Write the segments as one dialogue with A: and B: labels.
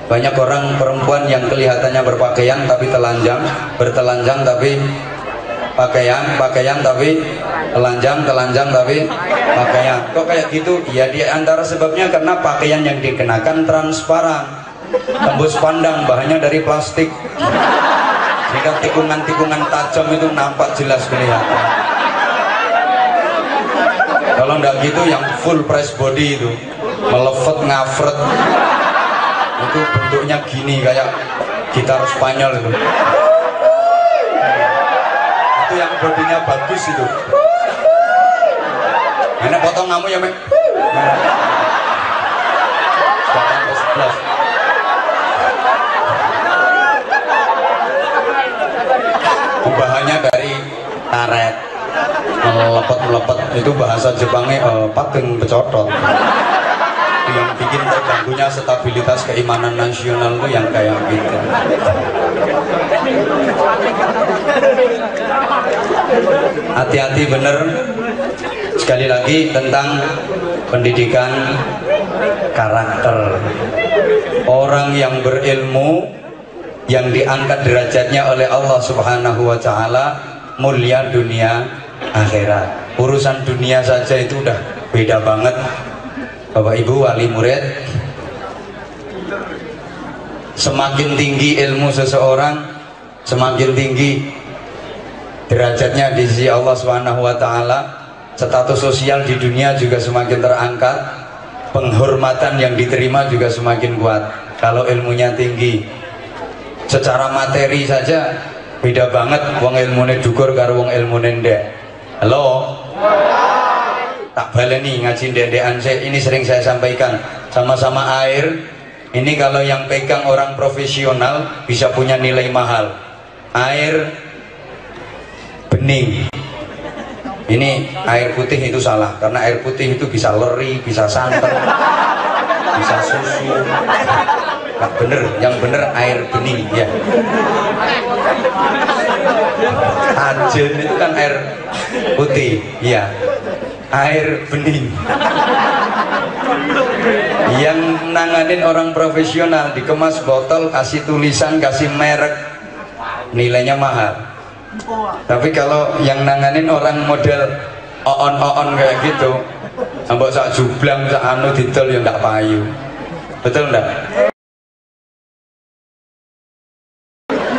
A: Banyak orang perempuan yang kelihatannya berpakaian tapi telanjang, bertelanjang tapi pakaian tapi telanjang tapi pakaian. Kok kayak gitu? Ya di antara sebabnya karena pakaian yang dikenakan transparan, tembus pandang, bahannya dari plastik, sehingga tikungan-tikungan tajam itu nampak jelas kelihatan. Kalau enggak gitu yang full press body itu melefet ngafret, itu bentuknya gini kayak gitar Spanyol itu yang bodinya bagus itu. Enak potong kamu ya, Mek. Sekarang ke 11. Bahannya dari karet, melepet itu bahasa Jepangnya pateng pecotot. Yang bikin terganggunya stabilitas keimanan nasional itu yang kayak gitu. Hati-hati bener. Sekali lagi tentang pendidikan karakter. Orang yang berilmu yang diangkat derajatnya oleh Allah Subhanahu wa taala mulia dunia akhirat. Urusan dunia saja itu udah beda banget. Bapak Ibu wali murid, semakin tinggi ilmu seseorang, semakin tinggi derajatnya di sisi Allah Subhanahu wa taala, status sosial di dunia juga semakin terangkat, penghormatan yang diterima juga semakin kuat. Kalau ilmunya tinggi, secara materi saja beda banget wong ilmune dukur karo wong ilmune ndek. Halo? Tak baleni ngaji ndendekan ini sering saya sampaikan, sama-sama air ini kalau yang pegang orang profesional bisa punya nilai mahal. Air bening, ini air putih itu salah, karena air putih itu bisa leri, bisa santan, bisa susu. Nggak bener, yang bener air bening ya. Ajen itu kan air putih ya, air bening. Yang nanganin orang profesional, dikemas botol, kasih tulisan, kasih merek, nilainya mahal. Tapi kalau yang nanganin orang model oon kayak gitu, ambok sak jublang sak anu didol ya nggak payu. Betul enggak?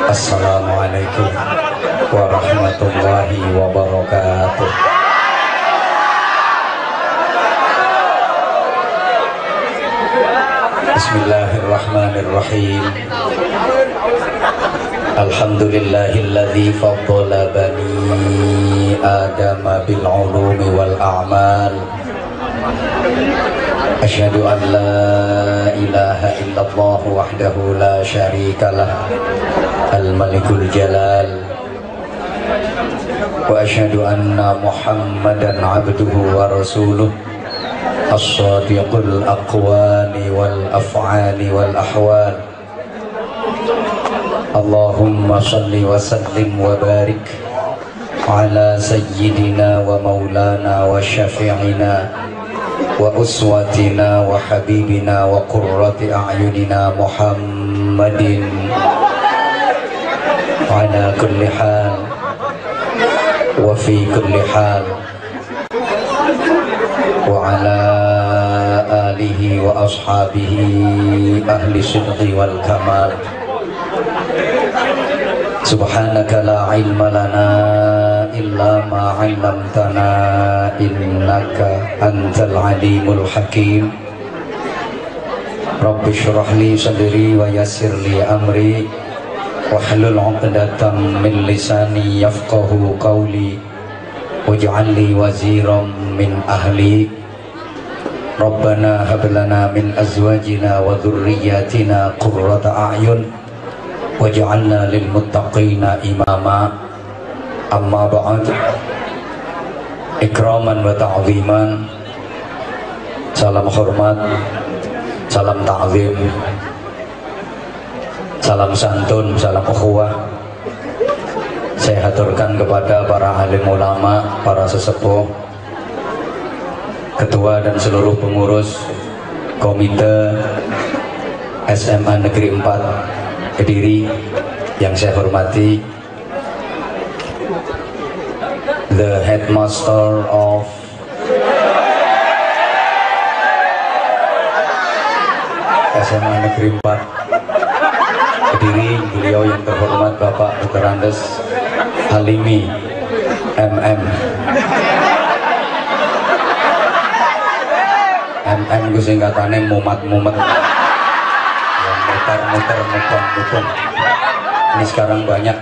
A: Assalamualaikum warahmatullahi wabarakatuh. Bismillahirrahmanirrahim. Alhamdulillahilladzi faddala bani adama bil ulumi wal a'mal. Asyhadu an la ilaha illallah wahdahu la syarikalah al-malikul jalal wa asyhadu anna muhammadan abduhu wa rasuluh as-sadiqul aqwali wal af'ali wal ahwal. Allahumma salli wa sallim wa barik ala sayyidina wa maulana wa syafi'ina wa uswatina wa habibina wa qurrati a'yunina Muhammadin ala kulli hal wa fi kulli hal wa ala alihi wa ashabihi ahli sidqi wal kamal. Subhanaka la ilma lana illa ma 'allamtana innaka antal alimul hakim. Rabbi shrah li sadri wa yassir li amri wahlul 'uqdatam min lisani yafqahu qawli waj'al li waziran min ahli. Rabbana hab lana min azwajina wa dhurriyyatina qurrata a'yun waj'alna lil muttaqina imama. Amma ba'd. Ikraman wa ta'ziman, salam hormat, salam ta'zim, salam santun, salam ukhuwah saya haturkan kepada para alim ulama, para sesepuh, ketua dan seluruh pengurus komite SMA Negeri 4 Kediri yang saya hormati, the headmaster of SMA Negeri 4 Kediri, beliau yang terhormat Bapak Dr. Andes Halimi MM. MM ku singkatannya mumat-mumet, yang muter-muter, mukong-mukong. Ini sekarang banyak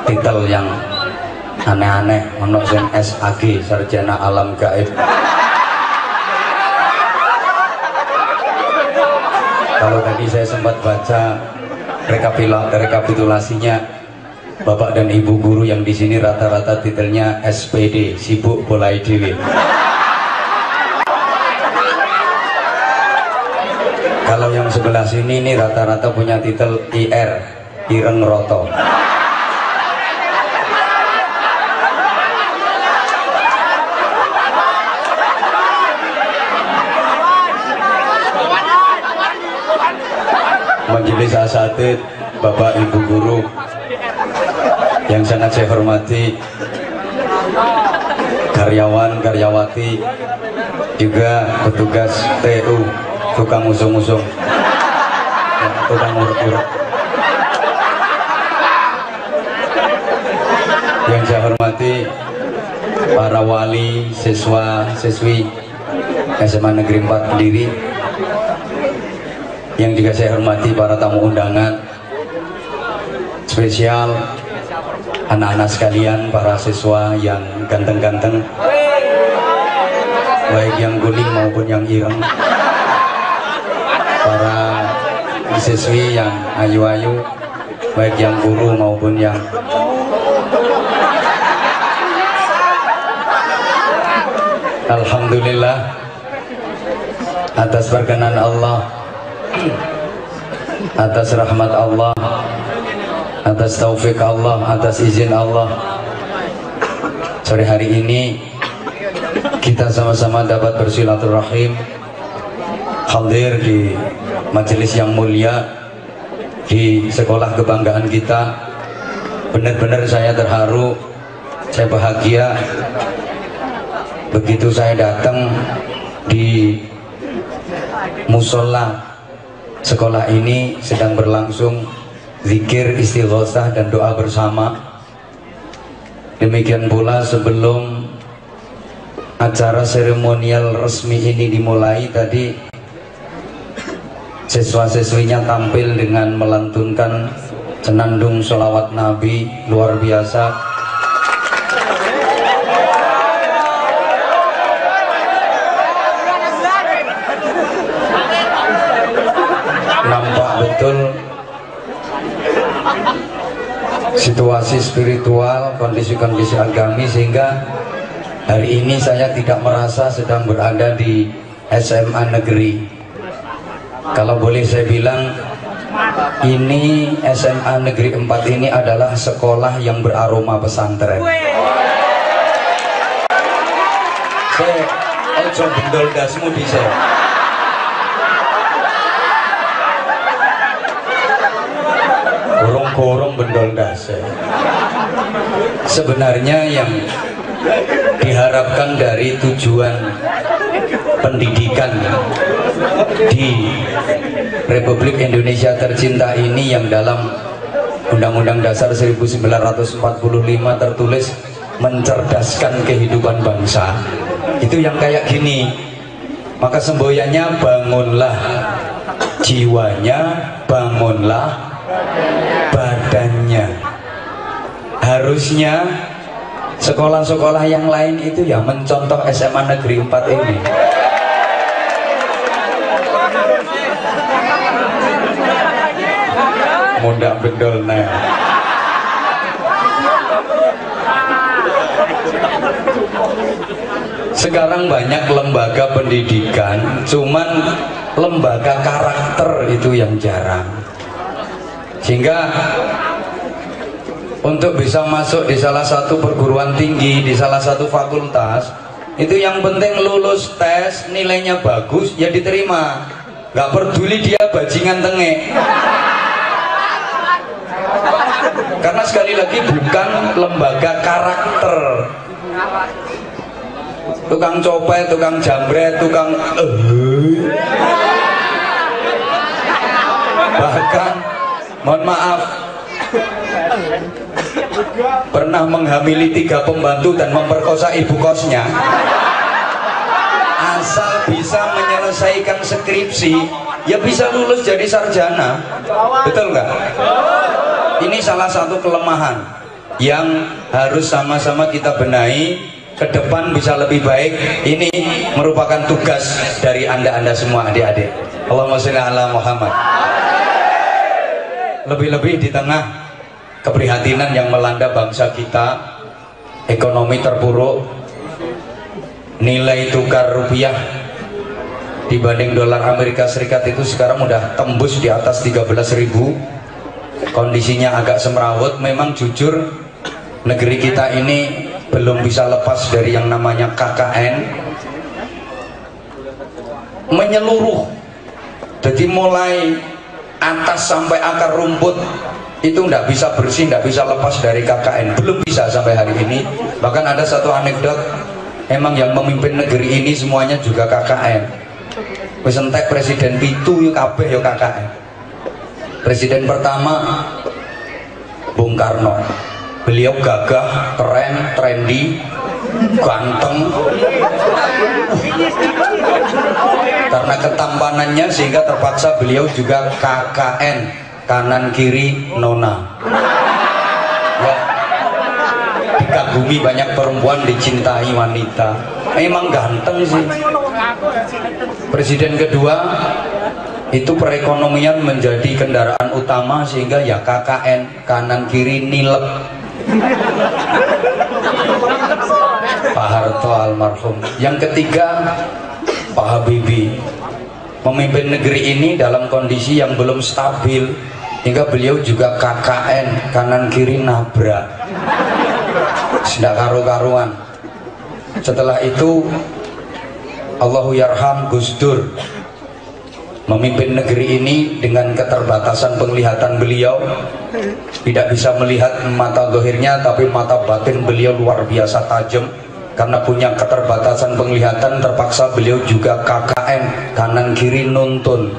A: titel yang aneh-aneh, ono sing SAG, Sarjana Alam Gaib. Kalau tadi saya sempat baca rekapitulasinya, Bapak dan Ibu guru yang di sini rata-rata titelnya SPD, sibuk bolai dewi. Kalau yang sebelah sini ini rata-rata punya titel IR, Ireng Roto. Majelis Asatid, Bapak Ibu guru yang sangat saya hormati, karyawan, karyawati, juga petugas TU, tukang usung-usung, tukang urut-urut. Yang saya hormati para wali, siswa, siswi SMA Negeri 4 Kediri. Yang juga saya hormati para tamu undangan spesial, anak-anak sekalian, para siswa yang ganteng-ganteng, baik yang kuning maupun yang ireng, para siswi yang ayu-ayu, baik yang guru maupun yang alhamdulillah atas berkenan Allah, atas rahmat Allah, atas taufik Allah, atas izin Allah, sore hari ini kita sama-sama dapat bersilaturahim, hadir di majelis yang mulia, di sekolah kebanggaan kita. Benar-benar saya terharu, saya bahagia begitu saya datang di musola sekolah ini sedang berlangsung zikir, istighosah dan doa bersama. Demikian pula sebelum acara seremonial resmi ini dimulai tadi, siswa-siswinya tampil dengan melantunkan senandung sholawat Nabi luar biasa. Nampak betul situasi spiritual, kondisi-kondisi agami, sehingga hari ini saya tidak merasa sedang berada di SMA negeri. Kalau boleh saya bilang, ini SMA Negeri 4 ini adalah sekolah yang beraroma pesantren. Saya ojo bendol dasmu di saya. Gorong-gorong bendol das. Sebenarnya yang diharapkan dari tujuan pendidikan di Republik Indonesia tercinta ini, yang dalam Undang-Undang Dasar 1945 tertulis mencerdaskan kehidupan bangsa, itu yang kayak gini. Maka semboyannya bangunlah jiwanya, bangunlah badannya. Harusnya sekolah-sekolah yang lain itu ya mencontoh SMA Negeri 4 ini. Mudah bendol nah. Sekarang banyak lembaga pendidikan, cuman lembaga karakter itu yang jarang. Sehingga untuk bisa masuk di salah satu perguruan tinggi, di salah satu fakultas, itu yang penting lulus tes, nilainya bagus, ya diterima. Gak peduli dia bajingan tenge. Karena sekali lagi bukan lembaga karakter. Tukang copet, tukang jambret, tukang bahkan mohon maaf pernah menghamili 3 pembantu dan memperkosa ibu kosnya. Asal bisa menyelesaikan skripsi, ya bisa lulus jadi sarjana. Betul nggak? Ini salah satu kelemahan yang harus sama-sama kita benahi. Ke depan bisa lebih baik. Ini merupakan tugas dari anda semua, adik-adik. Allahumma sholli ala Muhammad. Lebih-lebih di tengah keprihatinan yang melanda bangsa kita, ekonomi terpuruk, nilai tukar rupiah dibanding dolar Amerika Serikat itu sekarang udah tembus di atas 13.000. Kondisinya agak semrawut. Memang jujur negeri kita ini belum bisa lepas dari yang namanya KKN menyeluruh. Jadi mulai atas sampai akar rumput itu nggak bisa bersih, nggak bisa lepas dari KKN. Belum bisa sampai hari ini. Bahkan ada satu anekdot, emang yang memimpin negeri ini semuanya juga KKN. Wis entek presiden pitu yuk kabeh yuk KKN. Presiden pertama Bung Karno. Beliau gagah, keren, trendy, ganteng. Karena ketampanannya sehingga terpaksa beliau juga KKN, kanan kiri nona. Ya, dikagumi banyak perempuan, dicintai wanita. Memang ganteng sih. Presiden kedua itu perekonomian menjadi kendaraan utama sehingga ya KKN, kanan kiri nilep. Pak Harto almarhum. Yang ketiga Pak Habibie, memimpin negeri ini dalam kondisi yang belum stabil hingga beliau juga KKN, kanan kiri nabrak. Tidak karu-karuan. Setelah itu Allahu yarham Gus Dur, memimpin negeri ini dengan keterbatasan penglihatan beliau, tidak bisa melihat mata zahirnya, tapi mata batin beliau luar biasa tajam. Karena punya keterbatasan penglihatan, terpaksa beliau juga KKN, kanan kiri nuntun.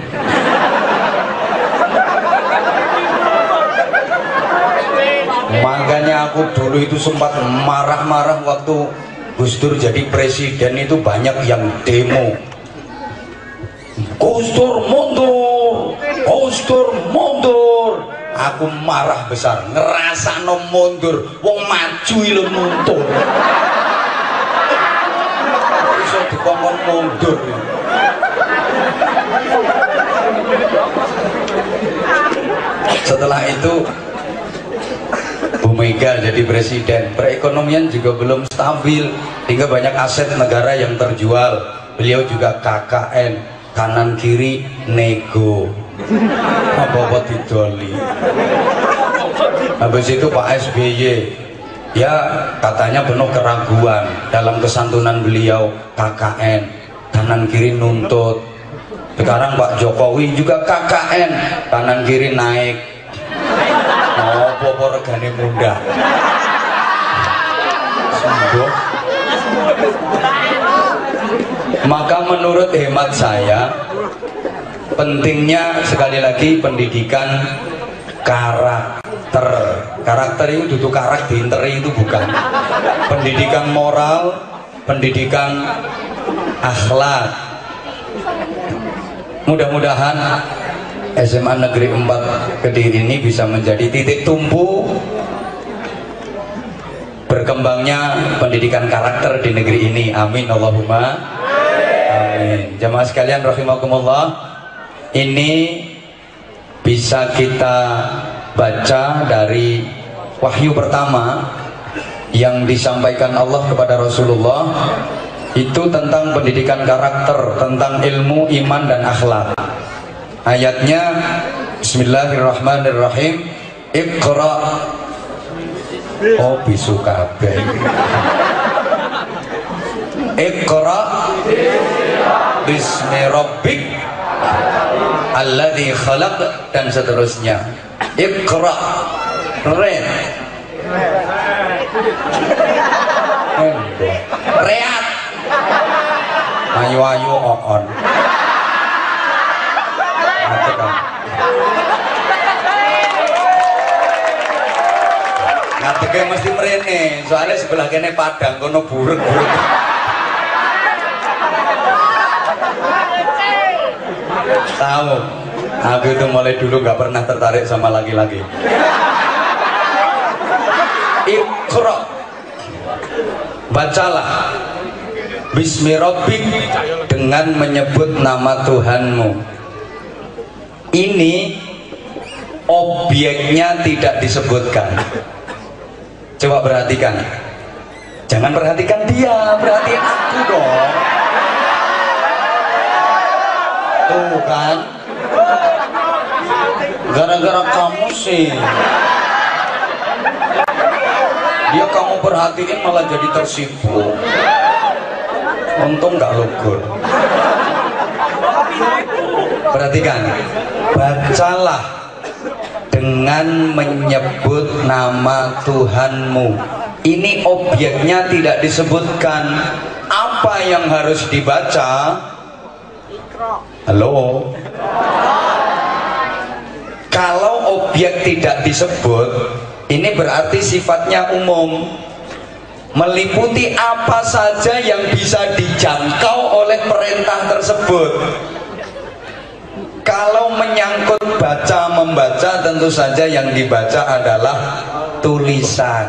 A: Makanya aku dulu itu sempat marah-marah waktu Gus Dur jadi presiden, itu banyak yang demo. Gus Dur mundur, Gus Dur mundur. Aku marah besar, ngerasa no mundur, wong maju ilmu mundur. Bisa dikongkon mundur. Setelah itu Bu Mega jadi presiden, perekonomian juga belum stabil, hingga banyak aset negara yang terjual. Beliau juga KKN, kanan kiri nego. Apa-apa didoli. Habis itu Pak SBY, ya katanya penuh keraguan dalam kesantunan beliau, KKN, kanan kiri nuntut. Sekarang Pak Jokowi juga KKN, kanan kiri naik. Apa-apa regane muda. Sembuh. Maka menurut hemat saya, pentingnya sekali lagi pendidikan karakter. Karakter itu duduk karak diinteri itu bukan. Pendidikan moral, pendidikan akhlak. Mudah-mudahan SMA Negeri 4 Kediri ini bisa menjadi titik tumpu berkembangnya pendidikan karakter di negeri ini. Amin Allahumma amin. Jamaah sekalian rahimakumullah, ini bisa kita baca dari wahyu pertama yang disampaikan Allah kepada Rasulullah, itu tentang pendidikan karakter, tentang ilmu, iman, dan akhlak. Ayatnya Bismillahirrahmanirrahim. Iqra. Oh bisu kabeh. Iqra bismi rabbik alladzi khalaq, dan seterusnya. Iqra, ren, reat, ayu-ayu on. Ngadege mesti mrene, soalnya sebelah kene Padang kono buruk-buruk. Tahu, aku itu mulai dulu nggak pernah tertarik sama laki-laki. Iqra, bacalah Bismi Rabbik, dengan menyebut nama Tuhanmu. Ini objeknya tidak disebutkan. Coba perhatikan. Jangan perhatikan dia, perhatikan aku dong. Tuh kan, gara-gara kamu sih dia kamu perhatiin malah jadi tersibuk. Untung nggak logur. Perhatikan, bacalah dengan menyebut nama Tuhanmu. Ini objeknya tidak disebutkan. Apa yang harus dibaca? Halo? Kalau objek tidak disebut, ini berarti sifatnya umum, meliputi apa saja yang bisa dijangkau oleh perintah tersebut. Kalau menyangkut baca membaca, tentu saja yang dibaca adalah tulisan.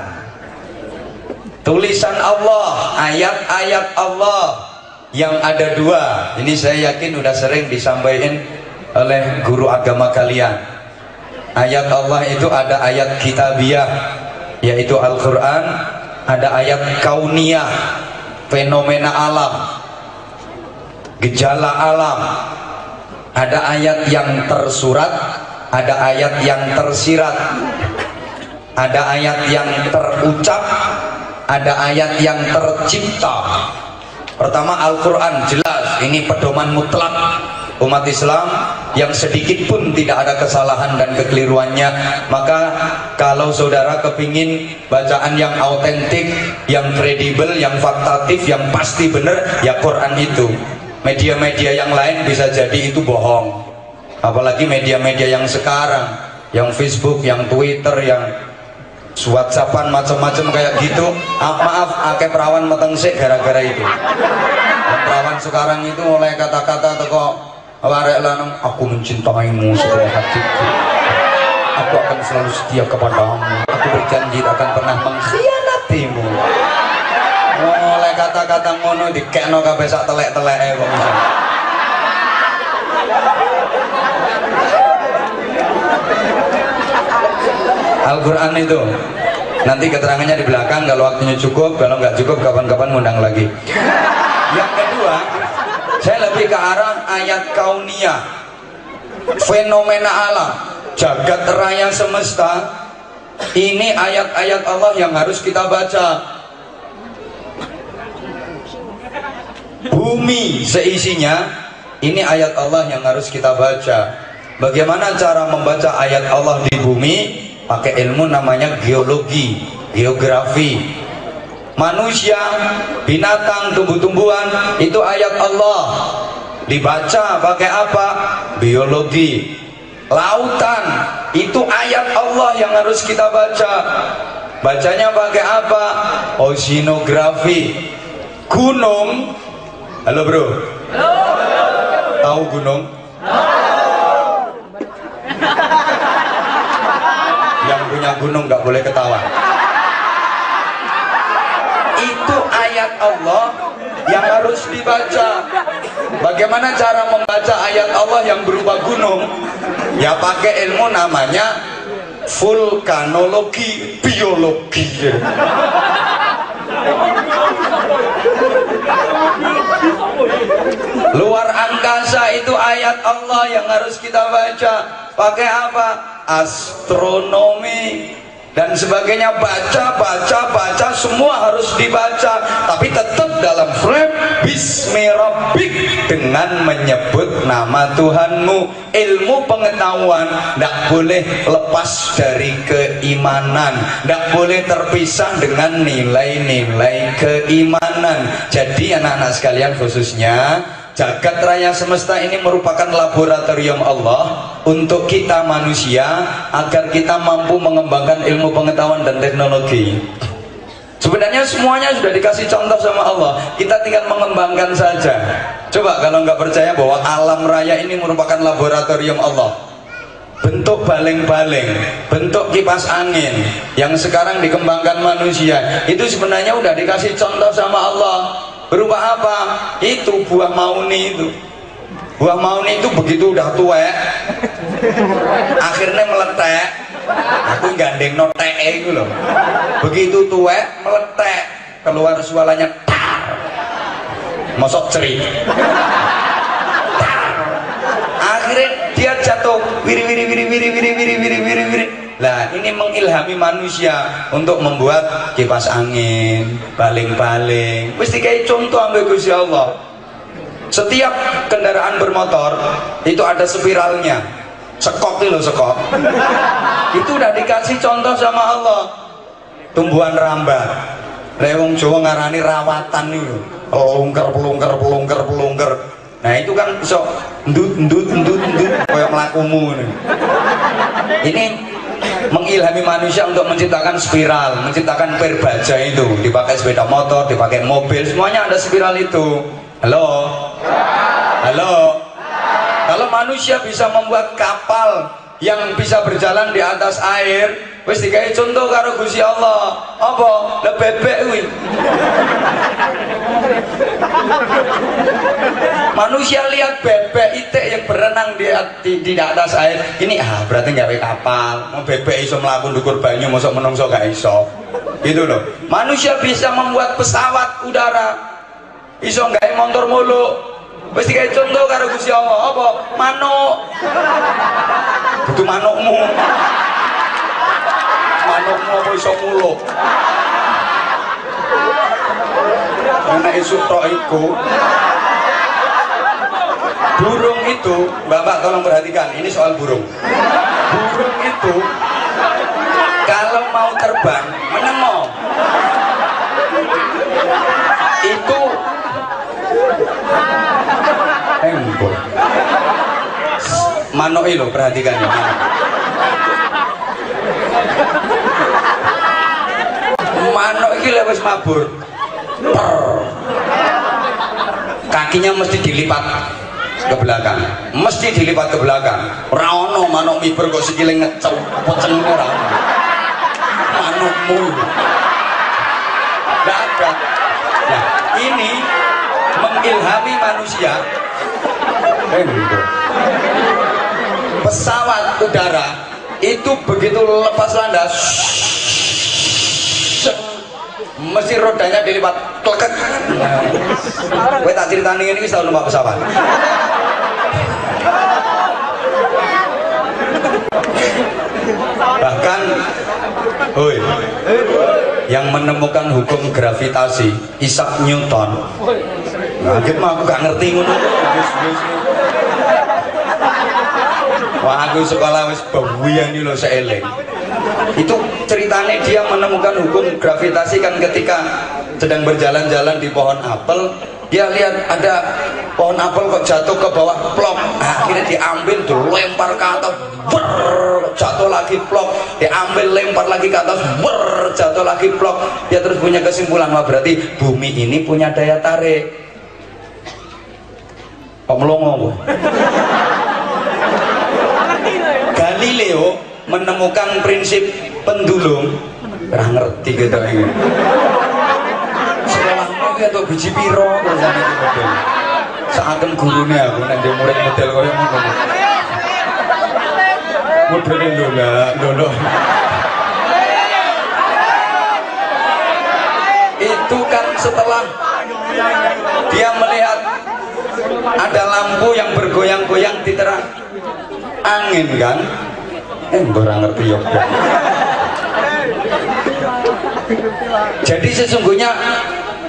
A: Tulisan Allah, ayat-ayat Allah yang ada dua. Ini saya yakin udah sering disampaikan oleh guru agama kalian. Ayat Allah itu ada ayat kitabiah, yaitu Al-Quran. Ada ayat kauniyah, fenomena alam, gejala alam. Ada ayat yang tersurat, ada ayat yang tersirat, ada ayat yang terucap, ada ayat yang tercipta. Pertama Al-Quran, jelas ini pedoman mutlak umat Islam, yang sedikit pun tidak ada kesalahan dan kekeliruannya. Maka kalau saudara kepingin bacaan yang autentik, yang kredibel, yang faktatif, yang pasti benar, ya Quran itu. Media-media yang lain bisa jadi itu bohong, apalagi media-media yang sekarang, yang Facebook, yang Twitter, yang WhatsAppan macam-macam kayak gitu. Maaf, akeh perawan meteng sik gara-gara itu. Dan perawan sekarang itu mulai kata-kata teko arek lanang, aku mencintaimu sepenuh hatiku, aku akan selalu setia kepadamu, aku berjanji akan pernah mengkhianatimu. Mulai kata-kata ngono dikekno kabeh sak telek-teleke kok bisa. Al-Quran itu nanti keterangannya di belakang kalau waktunya cukup, kalau nggak cukup kapan-kapan ngundang lagi. Yang kedua, saya lebih ke arah ayat kauniyah, fenomena alam, jagat raya semesta. Ini ayat-ayat Allah yang harus kita baca. Bumi seisinya, ini ayat Allah yang harus kita baca. Bagaimana cara membaca ayat Allah di bumi? Pakai ilmu namanya geologi, geografi. Manusia, binatang, tumbuh-tumbuhan, itu ayat Allah. Dibaca pakai apa? Biologi. Lautan, itu ayat Allah yang harus kita baca. Bacanya pakai apa? Oceanografi. Gunung, halo bro. Halo. Tahu gunung? Yang punya gunung nggak boleh ketawa. Itu ayat Allah yang harus dibaca. Bagaimana cara membaca ayat Allah yang berupa gunung? Ya pakai ilmu namanya vulkanologi, biologi. Luar angkasa itu ayat Allah yang harus kita baca. Pakai apa? Astronomi. dan sebagainya, baca, semua harus dibaca, tapi tetap dalam frame bismi rabbik, dengan menyebut nama Tuhanmu. Ilmu pengetahuan tidak boleh lepas dari keimanan, tidak boleh terpisah dengan nilai-nilai keimanan. Jadi anak-anak sekalian, khususnya jagat raya semesta ini merupakan laboratorium Allah untuk kita manusia agar kita mampu mengembangkan ilmu pengetahuan dan teknologi. Sebenarnya semuanya sudah dikasih contoh sama Allah, kita tinggal mengembangkan saja. Coba kalau nggak percaya bahwa alam raya ini merupakan laboratorium Allah, bentuk baling-baling, bentuk kipas angin yang sekarang dikembangkan manusia, itu sebenarnya udah dikasih contoh sama Allah. Berupa apa? Itu buah mauni itu. Buah mauni itu begitu udah tuwek, akhirnya meletek. Aku gandeng notek itu loh. Begitu tuwek meletek, keluar suaranya tar. Mosok cerit. Akhirnya dia jatuh wiri. Nah, ini mengilhami manusia untuk membuat kipas angin, baling-baling. Mesti kayak contoh ambil Gusti Allah. Setiap kendaraan bermotor itu ada spiralnya. Sekop itu loh, sekop. Itu udah dikasih contoh sama Allah. Tumbuhan rambat. Lewong Jawa ngarani rawatan itu. Pelungker. Nah, itu kan iso ndut kayak mlakumu. Ini mengilhami manusia untuk menciptakan spiral, menciptakan perbaja itu, dipakai sepeda motor, dipakai mobil, semuanya ada spiral itu. Halo. Kalau manusia bisa membuat kapal yang bisa berjalan di atas air, wis digawe contoh karo Gusti Allah. Apa? Le bebek kuwi. Manusia lihat bebek itik yang berenang di atas air, ini berarti gawe kapal. Mau bebek iso mlaku ndukur banyu, mosok menungso gak iso. Gitu loh. Manusia bisa membuat pesawat udara, iso gawe motor muluk. Wis digawe contoh karo Gusti Allah. Apa? Manuk. Kudu manukmu. Manukmu apa iso muluk? Nek isuk tok iku. Burung itu, Bapak tolong perhatikan, ini soal burung. Burung itu kalau mau terbang menengok, itu manuk itu, perhatikan ya. Manuk ini lewat mabur, kakinya mesti dilipat ke belakang, mesti dilipat ke belakang. Ora ono manuk miber kok sikile ngecep peceng ora. Manukmu enggak ada. Nah, ini mengilhami manusia. Pesawat udara itu begitu lepas landas, mesti rodanya dilipat kleket. Kowe tak critani ngene iki tau numpak pesawat. Bahkan yang menemukan hukum gravitasi Isaac Newton. Nah, aku gak ngerti ngono. Wah, aku sekolah wis bawian iki lho seeleng. Itu ceritanya dia menemukan hukum gravitasi kan ketika sedang berjalan-jalan di pohon apel, dia lihat ada pohon apel kok jatuh ke bawah, plok. Akhirnya diambil, dilempar ke atas, jatuh lagi, plok. Diambil, lempar lagi ke atas, jatuh lagi, plok. Dia terus punya kesimpulan, wah berarti bumi ini punya daya tarik. Kok melongo? Galileo menemukan prinsip pendulum. Ora ngerti gitu ini. Sekolahmu iki entuk biji piro tersane iki model. Saken gurune aku nek ndek murid model koyo ngono. Modele lho. Itu kan setelah dia melihat ada lampu yang bergoyang-goyang di terang angin kan. Ora ngerti yo. Jadi sesungguhnya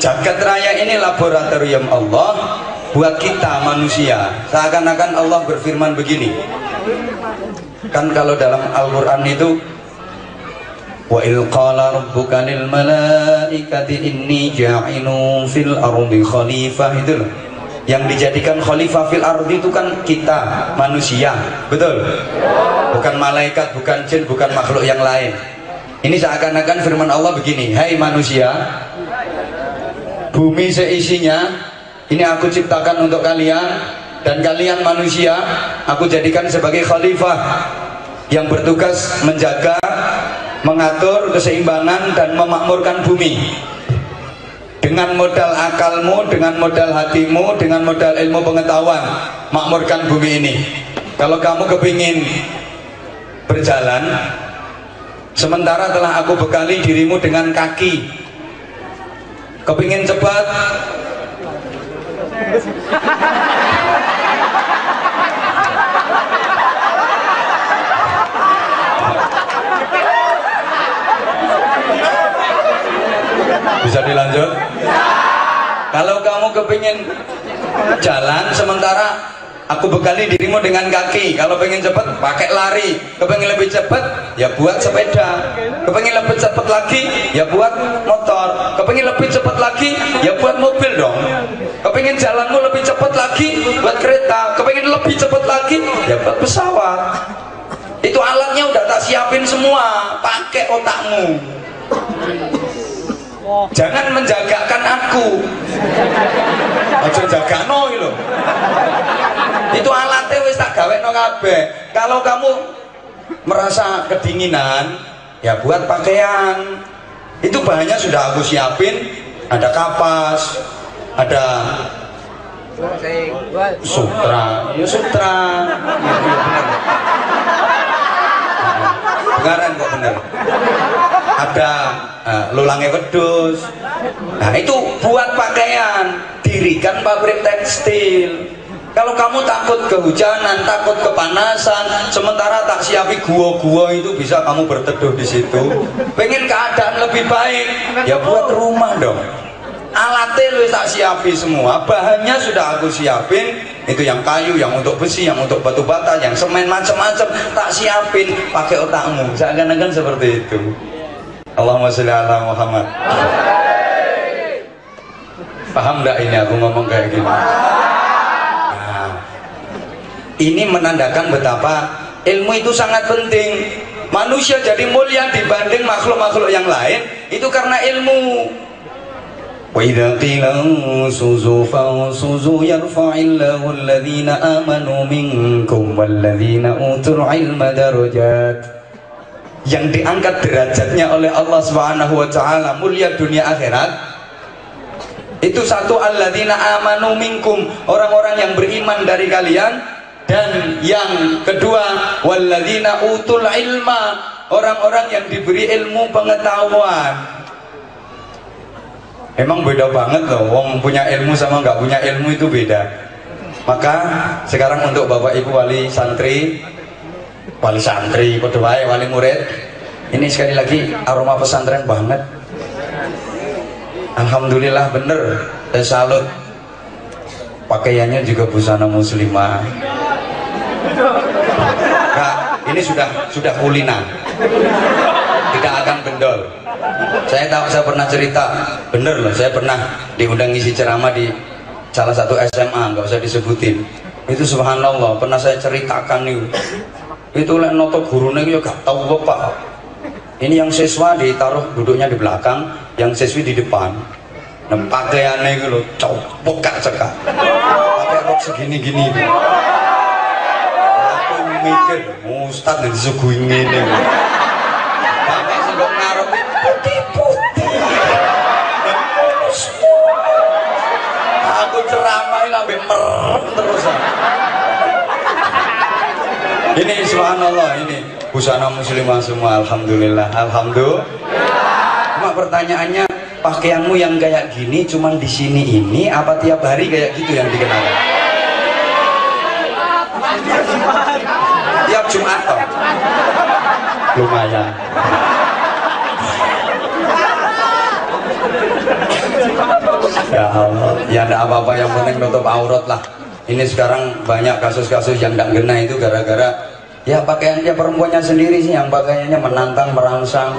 A: jagat raya ini laboratorium Allah buat kita manusia. Seakan-akan Allah berfirman begini, kan kalau dalam Al-Quran itu wa il qala rabbuka lil malaikati inni ja'ilun fil ardi khalifah, itu loh. Yang dijadikan khalifah fil ardi itu kan kita manusia, betul? Bukan malaikat, bukan jin, bukan makhluk yang lain. Ini seakan-akan firman Allah begini, hai manusia, bumi seisinya ini aku ciptakan untuk kalian, dan kalian manusia aku jadikan sebagai khalifah yang bertugas menjaga, mengatur keseimbangan dan memakmurkan bumi. Dengan modal akalmu, dengan modal hatimu, dengan modal ilmu pengetahuan, makmurkan bumi ini. Kalau kamu kepingin berjalan, sementara telah aku bekali dirimu dengan kaki, kepingin cepat, bisa dilanjut? Kalau kamu kepingin jalan, sementara aku bekali dirimu dengan kaki. Kalau pengen cepat, pakai lari. Kepingin lebih cepat, ya buat sepeda. Kepingin lebih cepat lagi, ya buat motor. Kepingin lebih cepat lagi, ya buat mobil dong. Kepingin jalanmu lebih cepat lagi, buat kereta. Kepingin lebih cepat lagi, ya buat pesawat. Itu alatnya udah tak siapin semua. Pakai otakmu. Jangan menjagakan aku. Aja jagano iki lho. Itu alatnya wis tak gawekno kabeh. Kalau kamu merasa kedinginan, ya buat pakaian. Itu bahannya sudah aku siapin, ada kapas, ada sutra. Ya sutra. Beneran kok bener. Ada lulangnya wedus. Nah itu buat pakaian. Dirikan pabrik tekstil. Kalau kamu takut kehujanan, takut kepanasan, sementara tak siapi gua-gua, itu bisa kamu berteduh di situ. Pengen keadaan lebih baik, ya buat rumah dong. Alatnya lu tak siapi semua, bahannya sudah aku siapin. Itu yang kayu, yang untuk besi, yang untuk batu bata, yang semen, macam-macam tak siapin. Pakai otakmu, seakan-akan seperti itu. Allahumma sholli ala Muhammad. Paham nggak ini aku ngomong kayak gini? Nah, ini menandakan betapa ilmu itu sangat penting. Manusia jadi mulia dibanding makhluk-makhluk yang lain itu karena ilmu. Wa idza qila suzu fansuzu yarfa'illahu alladhina amanu minkum walladzina utul ilma darajat. Yang diangkat derajatnya oleh Allah Subhanahu wa taala, mulia dunia akhirat. Itu satu, alladzina amanu minkum, orang-orang yang beriman dari kalian, dan yang kedua walladzina utul ilma, orang-orang yang diberi ilmu pengetahuan. Emang beda banget loh, wong punya ilmu sama nggak punya ilmu itu beda. Maka sekarang untuk Bapak Ibu wali santri, wali murid, ini sekali lagi aroma pesantren banget. Alhamdulillah, bener, saya salut. Pakaiannya juga busana muslimah. Nah, ini sudah kulina, tidak akan bendol. Saya tahu, saya pernah cerita, bener loh, saya pernah diundang ngisi ceramah di salah satu SMA, nggak usah disebutin. Itu subhanallah, pernah saya ceritakan nih. Itu lek noto gurune yo gak tahu Pak. Ini yang siswa ditaruh duduknya di belakang, yang siswi di depan. Nah, pakaiannya itu loh copok cekak. Pakai rok segini-gini. Aku mikir, Ustaz dan disuguhi ngene. Bapak sendok ngarep putih-putih. Aku ceramah sampai merem terus. Ini subhanallah, ini busana muslimah semua, alhamdulillah, alhamdulillah. Cuma pertanyaannya, pakaianmu yang kayak gini cuman di sini ini apa tiap hari kayak gitu yang dikenal? Tiap Jumat toh? Lumayan. Ya Allah, ya enggak apa-apa, yang penting nutup aurat lah. Ini sekarang banyak kasus-kasus yang enggak kena itu gara-gara ya pakaiannya perempuannya sendiri sih yang pakaiannya menantang, merangsang.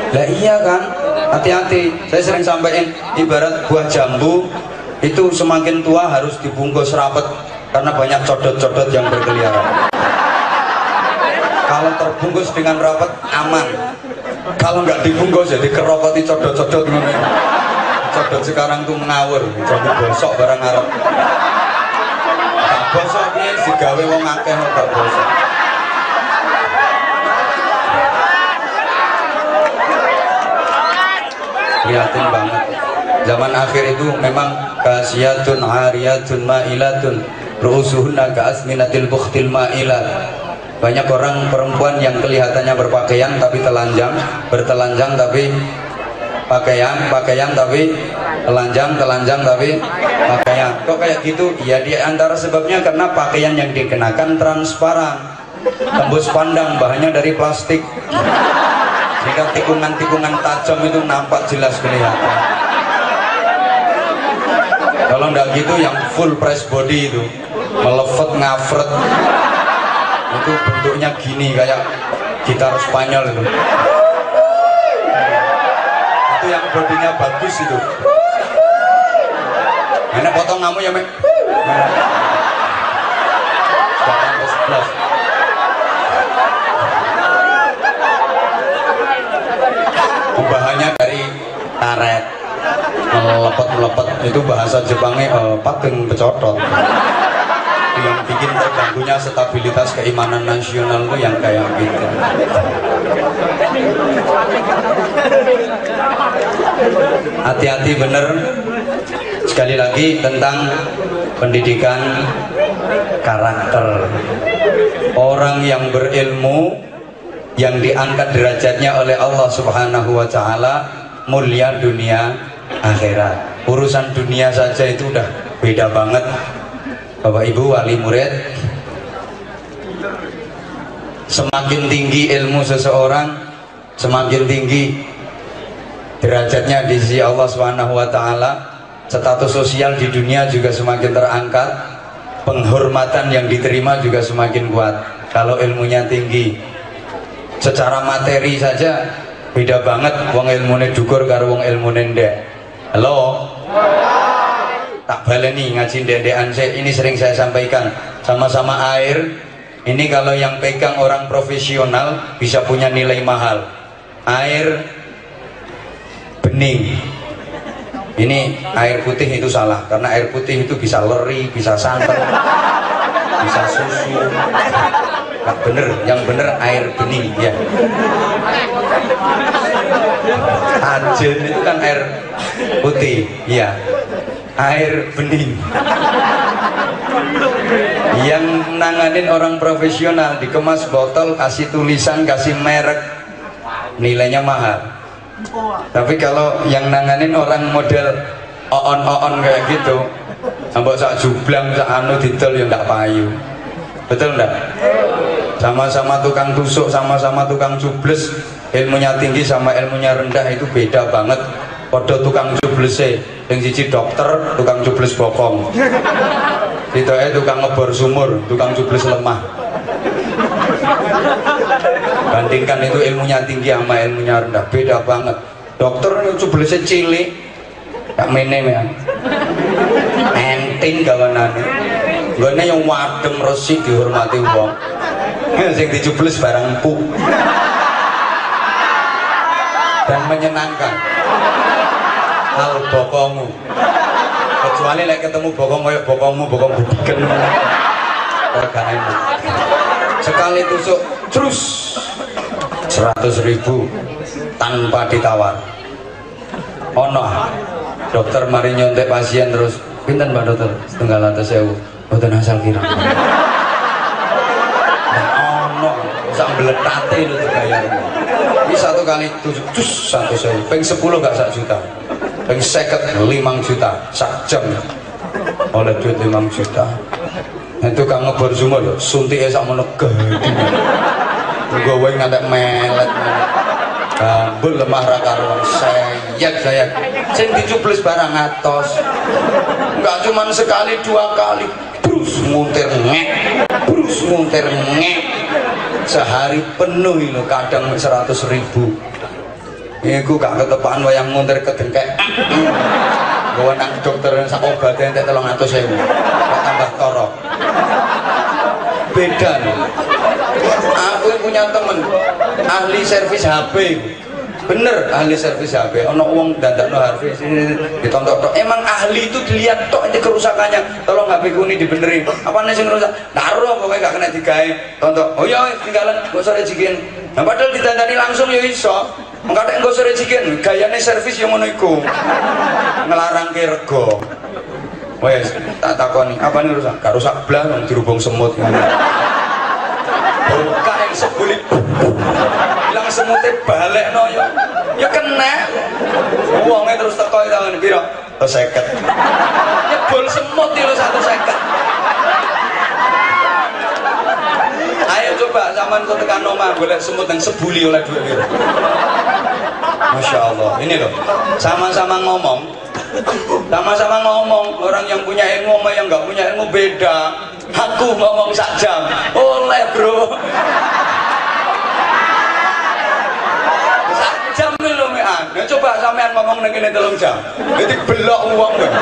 A: Lah iya kan, hati-hati. Saya sering sampaikan, ibarat buah jambu itu semakin tua harus dibungkus rapet karena banyak codot-codot yang berkeliaran. Kalau terbungkus dengan rapat aman, kalau nggak dibungkus jadi keropoti codot-codot. Codot sekarang tuh ngawur, jadi bosok barang Arab. Tak bosok ini digawe wong akeh gak bosok. Prihatin banget. Zaman akhir itu memang kasiyatun ariyatun ma'ilatun ru'usuhunna ka'asminatil bukhtil ma'ilat. Banyak orang perempuan yang kelihatannya berpakaian tapi telanjang, bertelanjang tapi pakaian tapi telanjang tapi pakaian. Kok kayak gitu? Ya di antara sebabnya karena pakaian yang dikenakan transparan, tembus pandang, bahannya dari plastik, sehingga tikungan-tikungan tajam itu nampak jelas kelihatan. Kalau enggak gitu yang full press body itu melefet ngafret, itu bentuknya gini kayak gitar Spanyol itu yang bodinya bagus itu. Enak potong kamu ya mek. Bahannya dari karet, melepet itu bahasa Jepangnya pateng pecotol. Yang bikin terganggunya stabilitas keimanan nasional itu yang kayak gitu. Hati-hati bener. Sekali lagi tentang pendidikan karakter. Orang yang berilmu yang diangkat derajatnya oleh Allah Subhanahu wa taala mulia dunia akhirat. Urusan dunia saja itu udah beda banget. Bapak Ibu wali murid, semakin tinggi ilmu seseorang, semakin tinggi derajatnya di sisi Allah Subhanahu wa taala. Status sosial di dunia juga semakin terangkat, penghormatan yang diterima juga semakin kuat kalau ilmunya tinggi. Secara materi saja beda banget wong ilmune dukur karo wong ilmune ndek. Halo. Tak baleni ngaji ndendekan ini sering saya sampaikan, sama-sama air ini kalau yang pegang orang profesional bisa punya nilai mahal. Air bening ini air putih itu salah, karena air putih itu bisa leri, bisa santan, bisa susu. Gak bener, yang bener air bening ya. Ajen itu kan air putih ya, air bening. Yang nanganin orang profesional dikemas botol, kasih tulisan, kasih merek, nilainya mahal. Tapi kalau yang nanganin orang model oon kayak gitu, sampai sak jublang, sak anu didol ya ndak payu. Betul ndak? Sama-sama tukang tusuk, sama-sama tukang cubles, ilmunya tinggi sama ilmunya rendah itu beda banget. Podo tukang cublese, yang siji dokter, tukang cubles bokong. Itu tukang ngebor sumur, tukang cubles lemah. Bandingkan itu ilmunya tinggi sama ilmunya rendah, beda banget. Dokter cublesnya cilik, tak menem ya. Enting gawanane. Gone yang wadem resik dihormati wong. Sing dicubles barang empuk. Dan menyenangkan. Al bokongmu. Kecuali lek ketemu bokong kayak bokongmu, bokong budiken. Organ sekali tusuk terus 100.000 tanpa ditawar. Ono dokter mari nyontek pasien terus pinten Mbak Dokter? 300.000. Mboten asal kira. Ono sak mbletate lho dibayar. Ini satu kali tusuk 100.000. Ping 10 gak 1 juta. Ping 50 5 juta sak jam. Oleh duit 5 juta. Itu kang ngebor sumur lho, suntike sak mono gedhe. Nggowe ngantek melet. Gambul lemah ra karuan sayek sing dicuplis barang atos. Enggak cuman sekali dua kali, terus nguntir ngek sehari penuh itu kadang 100.000. Iku gak ketepaan wayang nguntir kedengkek. Gue nang dokter sak obatnya entek 300.000 kok tambah torok. Beda nih. Aku yang punya temen ahli servis HP, bener ahli servis HP. Ono uang dandakno HP sini ditontok. Emang ahli itu dilihat tok aja kerusakannya. Tolong HP ku ini dibenerin. Apa nih sing rusak? Naruh pokoknya gak kena digawe. Tontok. Oh iya tinggalan gak usah rejikin. Nah padahal ditandani langsung ya iso. Mengkadek gak usah rejikin. Gayane servis yang ngono iku. Ngelarang ke rego. Wes tak takoni apa nih rusak? Gak rusak blas wong dirubung semut. Buka yang sebulik bilang semutnya balik no ya kena uangnya terus teko itu tangan biro 150 nyebol semut itu 150. Ayo coba zaman kau tekan nomah boleh semut yang sebuli oleh duit biro. Masya Allah ini loh sama-sama ngomong orang yang punya ilmu sama yang nggak punya ilmu beda. Aku ngomong sak jam oleh bro sak jam lho mean. Nah, coba sampean ngomong ning kene 3 jam jadi belok uang kan.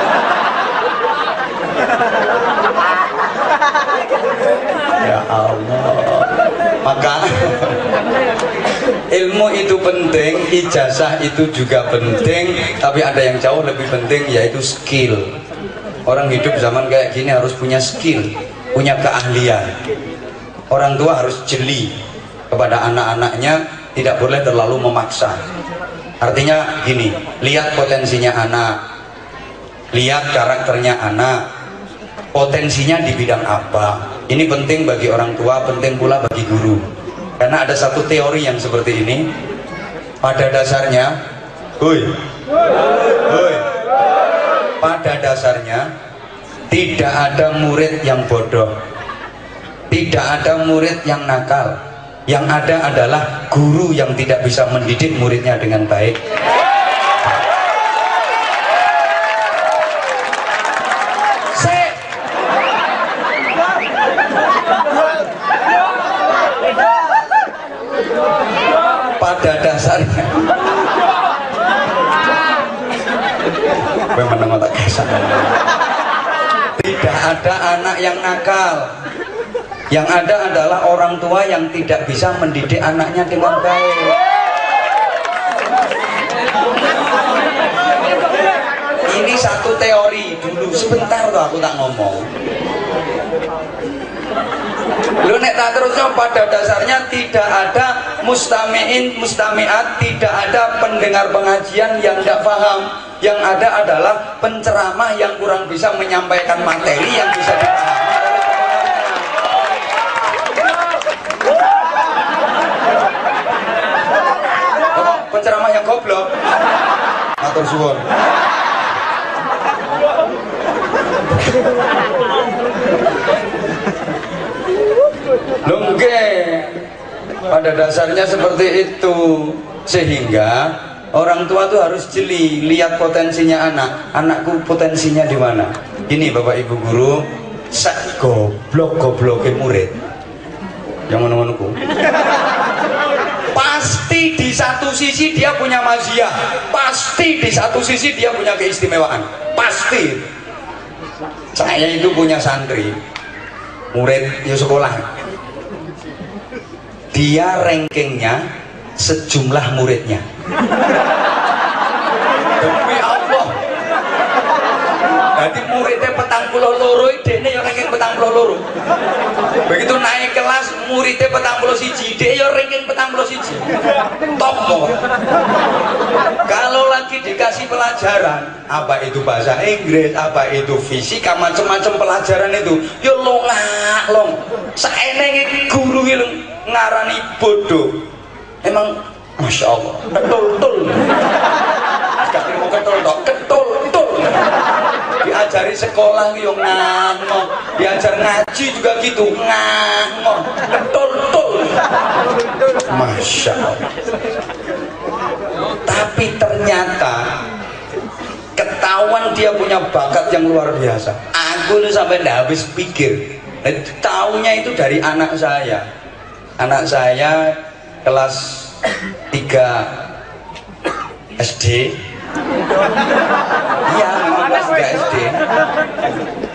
A: Ya Allah, maka ilmu itu penting, ijazah itu juga penting, tapi ada yang jauh lebih penting yaitu skill. Orang hidup zaman kayak gini harus punya skill, punya keahlian. Orang tua harus jeli kepada anak-anaknya, tidak boleh terlalu memaksa. Artinya gini, lihat potensinya anak, lihat karakternya anak, potensinya di bidang apa. Ini penting bagi orang tua, penting pula bagi guru. Karena ada satu teori yang seperti ini. Pada dasarnya, pada dasarnya tidak ada murid yang bodoh, tidak ada murid yang nakal. Yang ada adalah guru yang tidak bisa mendidik muridnya dengan baik. Pada dasarnya tidak ada anak yang nakal. Yang ada adalah orang tua yang tidak bisa mendidik anaknya dengan baik. Ini satu teori dulu, sebentar tuh aku tak ngomong. Lu nek tak terusnya pada dasarnya tidak ada mustami'in, mustami'at, tidak ada pendengar pengajian yang tidak paham. Yang ada adalah penceramah yang kurang bisa menyampaikan materi yang bisa dipahami oleh pendengarnya. Penceramah yang goblok. Matur suwun. Lungge pada dasarnya seperti itu, sehingga orang tua tuh harus jeli lihat potensinya anakku potensinya di mana. Ini Bapak Ibu guru, sak goblok-gobloknya murid yang ngono-ngonoku pasti di satu sisi dia punya maziyah, pasti di satu sisi dia punya keistimewaan, pasti. Saya itu punya santri murid di sekolah, dia rankingnya sejumlah muridnya. Demi Allah, jadi muridnya 42, dia yang ranking 42. Begitu naik kelas muridnya 41, dia yang ranking 41. Top kok. Kalau lagi dikasih pelajaran, apa itu bahasa Inggris, apa itu fisika, macam-macam pelajaran itu, yo long. Saenenge guru itu ngarani bodoh. Emang Masya Allah, ketul-tul. Gak mau ketul-tul. Diajari sekolah yang ngano, diajar ngaji juga gitu, ngano, ketul-tul. Masya Allah. Tapi ternyata ketahuan dia punya bakat yang luar biasa. Aku tuh sampai nggak habis pikir. Taunya itu dari anak saya. Anak saya kelas 3 SD. Iya, memang kelas 3 SD.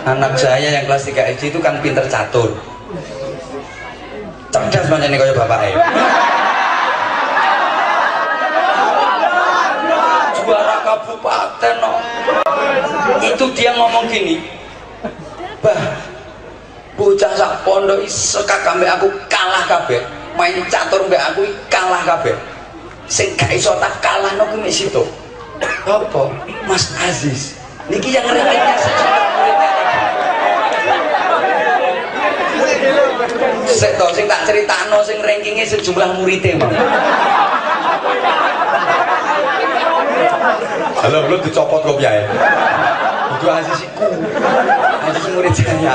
A: Anak saya yang kelas 3 SD itu kan pinter catur. Cerdas macam ini kayak bapaknya. Juara kabupaten no. Itu dia ngomong gini, bah, bocah sak pondok sekak ambek aku kalah kabeh, main catur mbek aku kalah kabeh, sing gak iso tak kalahno kuwi situ. Apa? Mas Aziz niki yang rankingnya sejumlah muridnya. Sing tak critakno sing rankingnya sejumlah muridnya Mang. Halo, lu dicopot kok ya. Itu Aziz iku. Aziz murid saya.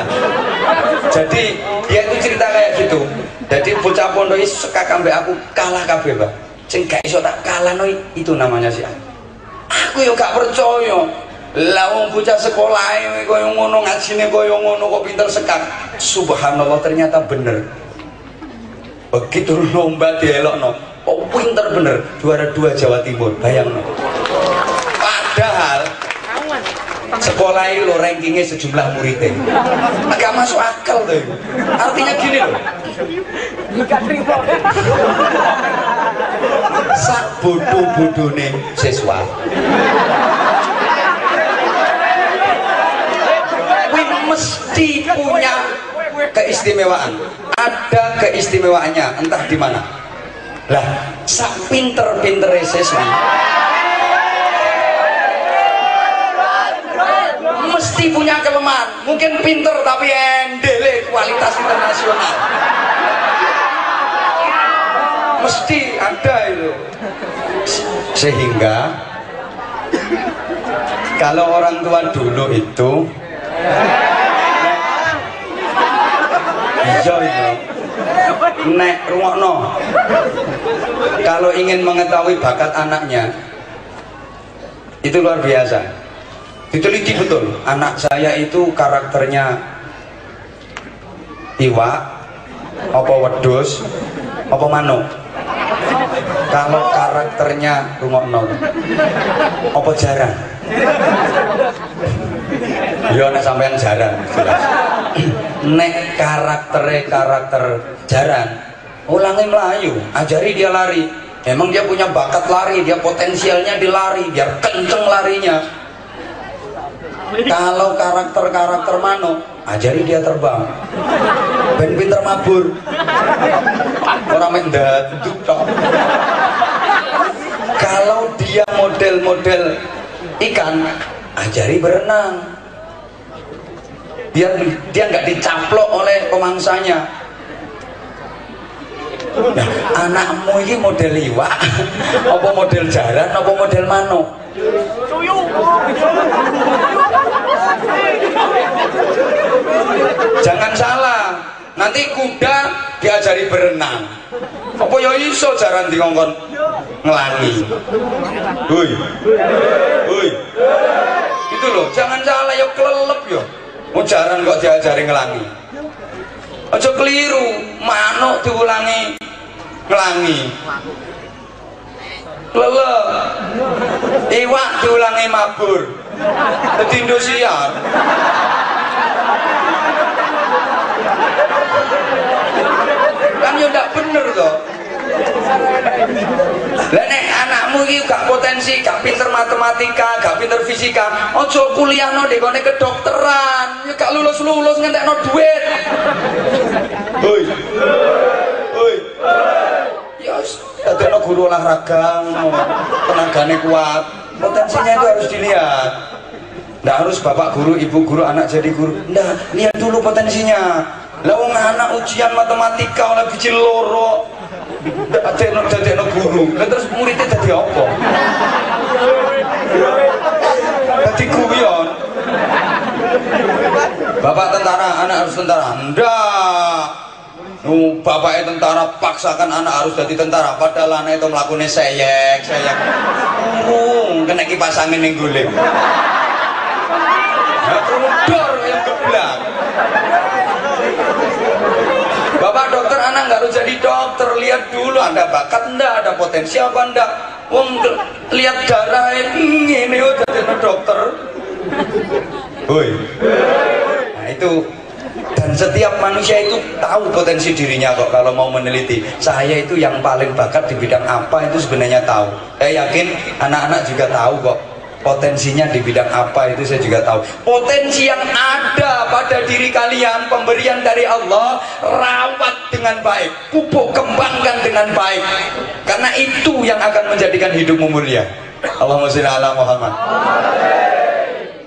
A: Jadi dia itu cerita kayak gitu. Jadi bocah pondok iki sekak ambek aku kalah kabeh, Mbak. Sing gak iso tak kalahno itu namanya si aku yo gak percaya. Lah wong bocah sekolahe koyo ngono, ngajine koyo ngono kok pinter sekak. Subhanallah, ternyata bener. Begitu lomba dielokno, kok pinter bener, juara 2 Jawa Timur. Bayangno. Padahal sekolah ini lo rankingnya sejumlah muridnya agak masuk akal tuh. Artinya gini loh, sak bodoh-bodohnya siswa mesti punya keistimewaan, ada keistimewaannya entah di mana. Lah sak pinter-pintere siswa mesti punya kelemahan. Mungkin pinter tapi endele kualitas internasional, mesti ada itu. Sehingga kalau orang tua dulu itu iya itu nek rungokno, kalau ingin mengetahui bakat anaknya itu luar biasa, diteliti betul. Anak saya itu karakternya iwak apa wedhus apa manuk. Kalau karakternya rungokno apa jarang. Ya nek sampean jarang jelas. Nek karakter jarang, ulangi melayu, ajari dia lari. Emang dia punya bakat lari, dia potensialnya di lari, biar kenceng larinya. Kalau karakter manuk, ajari dia terbang. Ben pinter mabur. Orang mendat tok. Kalau dia model ikan, ajari berenang. Biar dia nggak dicaplok oleh pemangsanya. Nah, anakmu ini model iwak, apa model jaran, apa model manuk? Jangan salah, nanti kuda diajari berenang. Apa ya iso jaran dikongkon ngelangi. Hui. Itu loh, jangan salah ya, kelelep ya. Mau jaran kok diajari ngelangi. Aja keliru, manuk diulangi ngelangi. Kelelep. Iwak diulangi mabur. Dadi Indosiar. Kan ya ndak bener toh. Lah nek anakmu iki gak potensi, gak pinter matematika, gak pinter fisika, aja kuliahno ndek kene kedokteran, ya gak lulus-lulus ngentekno duit. Hoi. Ya dadekno guru olahraga, tenagane kuat. Potensinya itu harus dilihat. Nggak harus bapak guru, ibu guru, anak jadi guru. Nggak, lihat dulu potensinya. Lah wong anak ujian matematika oleh biji loro, dadekno guru. Lah terus muridnya dadi apa? Dadi guyon. Bapak tentara, anak harus tentara. Ndak. Bapaknya tentara paksakan anak harus jadi tentara, padahal anak itu melakukannya seyek. Kena kipas angin yang guling. Nah, dor yang geblak. Bapak dokter, anak nggak harus jadi dokter. Lihat dulu ada bakat enggak, ada potensi apa enggak. Lihat darah ini udah jadi dokter. Woi. Nah itu. Dan setiap manusia itu tahu potensi dirinya kok kalau mau meneliti. Saya itu yang paling bakat di bidang apa itu sebenarnya tahu. Saya yakin anak-anak juga tahu kok potensinya di bidang apa itu saya juga tahu. Potensi yang ada pada diri kalian, pemberian dari Allah, rawat dengan baik, pupuk kembangkan dengan baik. Karena itu yang akan menjadikan hidupmu mulia. Allahumma sholli ala Muhammad.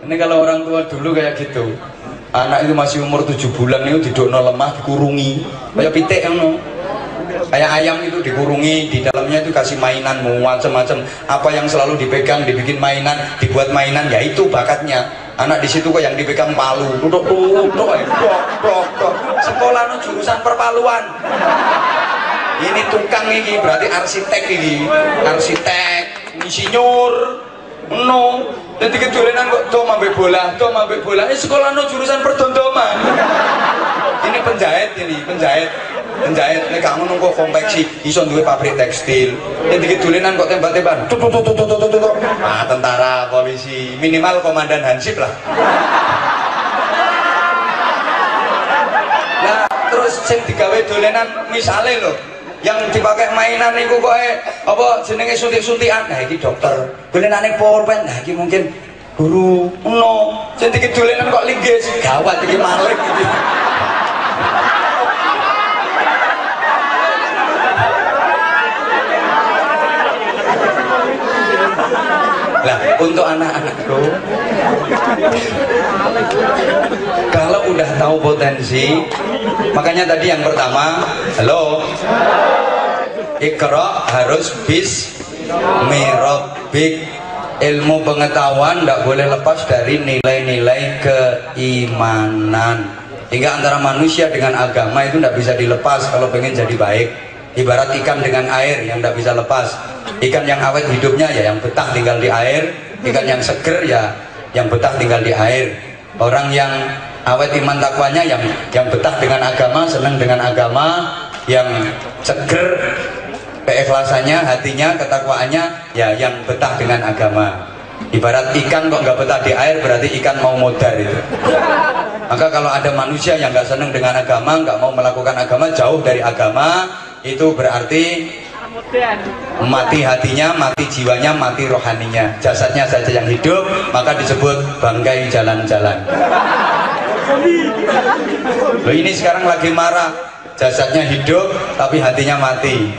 A: Ini kalau orang tua dulu kayak gitu. Anak itu masih umur 7 bulan itu didokno lemah, dikurungi kayak pitik ngono. Kayak ayam itu dikurungi, di dalamnya itu kasih mainan macam-macam. Apa yang selalu dipegang dibikin mainan, dibuat mainan, ya itu bakatnya. Anak di situ kok yang dipegang palu, duduk, sekolah no jurusan perpaluan. Ini tukang ini berarti arsitek ini, arsitek, insinyur. No, jadi kedolenan kok do ambek bola. Ini sekolah no jurusan perdondoman. Ini penjahit. Ini kamu nunggu konveksi, iso duwe pabrik tekstil. Jadi kedolenan kok tembak-tembakan. Ah, tentara, polisi, minimal komandan Hansip lah. Nah, terus sing digawe dolenan misale lho, yang dipakai mainan niku kok apa jenenge suntik-suntikan. Nah iki dokter. Dolenane pulpen. Nah iki mungkin guru no. Sing dolenan kok linggis. Gawat iki malik iki. Lah untuk anak-anakku, kalau udah tahu potensi, makanya tadi yang pertama, halo, Iqra harus bismirabbik. Ilmu pengetahuan tidak boleh lepas dari nilai-nilai keimanan. Hingga antara manusia dengan agama itu tidak bisa dilepas kalau pengen jadi baik. Ibarat ikan dengan air yang tidak bisa lepas. Ikan yang awet hidupnya ya yang betah tinggal di air. Ikan yang seger ya yang betah tinggal di air. Orang yang awet iman takwanya yang betah dengan agama, senang dengan agama, yang seger keikhlasannya, hatinya, ketakwaannya ya yang betah dengan agama. Ibarat ikan kok nggak betah di air berarti ikan mau modar itu. Maka kalau ada manusia yang nggak senang dengan agama, nggak mau melakukan agama, jauh dari agama, itu berarti mati hatinya, mati jiwanya, mati rohaninya. Jasadnya saja yang hidup, maka disebut bangkai jalan-jalan. Loh ini sekarang lagi marah, jasadnya hidup tapi hatinya mati,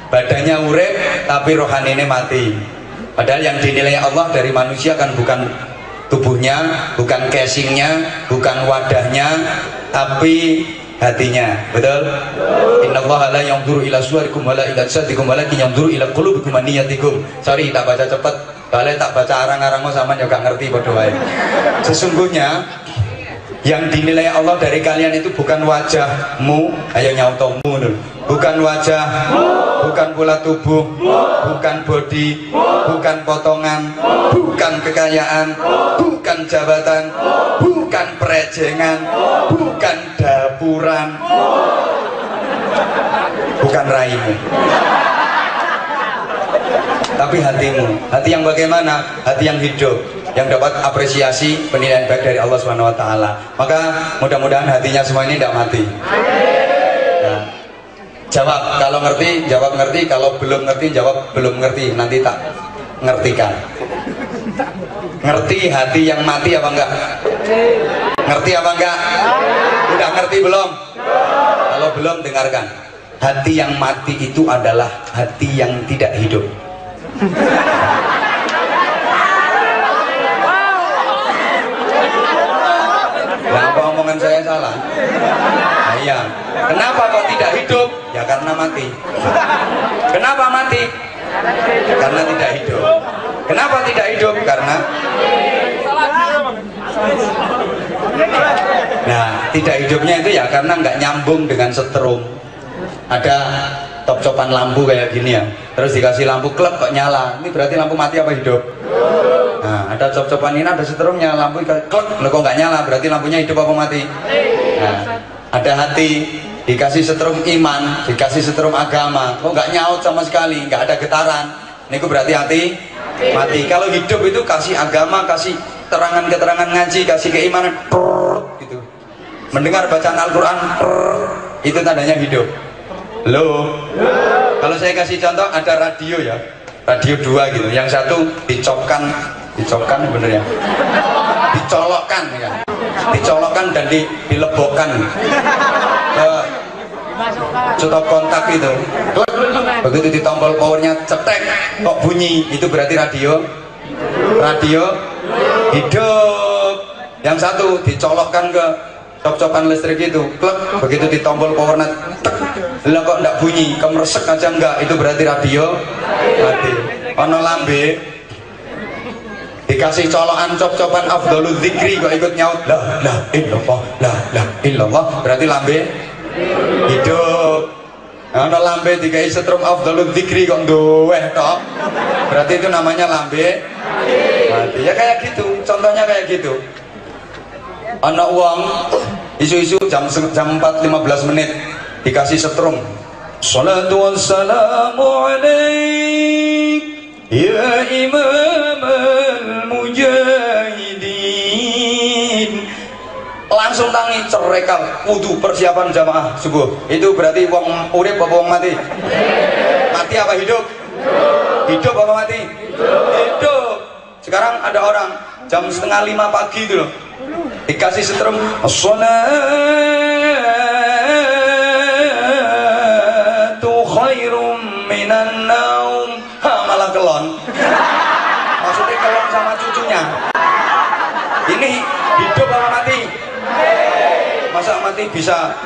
A: badannya urip tapi rohaninya mati. Padahal yang dinilai Allah dari manusia kan bukan tubuhnya, bukan casingnya, bukan wadahnya, tapi hatinya. Betul? Innallaha la yanzuru ila suwarikum wala ila ajsadikum walakin yanzuru ila qulubikum wa niyyatikum. Sorry tak baca cepet, balik tak baca arang-arang sama juga ngerti padha wae. Sesungguhnya yang dinilai Allah dari kalian itu bukan wajahmu, ayo nyautomu dulu. Bukan wajahmu, bukan pula tubuh, bukan body, bukan potongan, bukan kekayaan, bukan jabatan, bukan perejengan, bukan dapuran, bukan raimu, tapi hatimu. Hati yang bagaimana? Hati yang hidup, yang dapat apresiasi penilaian baik dari Allah Subhanahu wa taala. Maka mudah-mudahan hatinya semua ini tidak mati. Nah, jawab kalau ngerti, jawab ngerti. Kalau belum ngerti, jawab belum ngerti. Nanti tak ngertikan. Ngerti hati yang mati apa enggak? Ngerti apa enggak? Udah ngerti belum? Kalau belum, dengarkan. Hati yang mati itu adalah hati yang tidak hidup. Nah, apa omongan saya salah? Nah, iya. Kenapa kok tidak hidup? Ya karena mati. Kenapa mati? Karena tidak hidup. Kenapa tidak hidup? Karena Nah, tidak hidupnya itu ya karena nggak nyambung dengan setrum. Ada cop-copan lampu kayak gini ya, terus dikasih lampu klep kok nyala, ini berarti lampu mati apa hidup? Nah, ada cop-copan ini, ada setrumnya, lampu klep, loh kok nggak nyala, berarti lampunya hidup apa mati? Nah, ada hati, dikasih setrum iman, dikasih setrum agama, kok nggak nyaut sama sekali, nggak ada getaran, ini berarti hati mati. Kalau hidup itu kasih agama, kasih terangan-keterangan ngaji, kasih keimanan, gitu. Mendengar bacaan Al-Quran, itu tandanya hidup. Loh, kalau saya kasih contoh, ada radio ya, radio 2 gitu, yang satu dicopkan bener ya, dicolokkan ya, dicolokkan dan dilebokkan ke stop kontak itu, begitu ditombol powernya cetek kok bunyi, itu berarti radio hidup. Yang satu dicolokkan ke cop-copan listrik itu, klek, begitu ditombol powernya tek, lah kok enggak bunyi, kemeresek aja enggak, itu berarti radio mati. Ono lambe dikasih colokan cop-copan afdhalul dzikri kok ikut nyaut la illallah, berarti lambe hidup. Ono lambe dikai setrum afdhalul dzikri kok nduweh tok, berarti itu namanya lambe mati. Ya kayak gitu, contohnya kayak gitu. Anak uang isu-isu jam 4:15 dikasih setrum, salatu wassalamu alaik ya imam al-mujahidin, langsung tangi cerekal wudu persiapan jamaah subuh. Itu berarti wong urip apa wong mati? Mati apa hidup? Hidup apa mati? Hidup. Sekarang ada orang jam 4:30 pagi itu loh, dikasih setrum as-salatu khairum minan naum, malah kelon. Maksudnya kelon sama cucunya. Ini hidup apa mati? Masa mati bisa?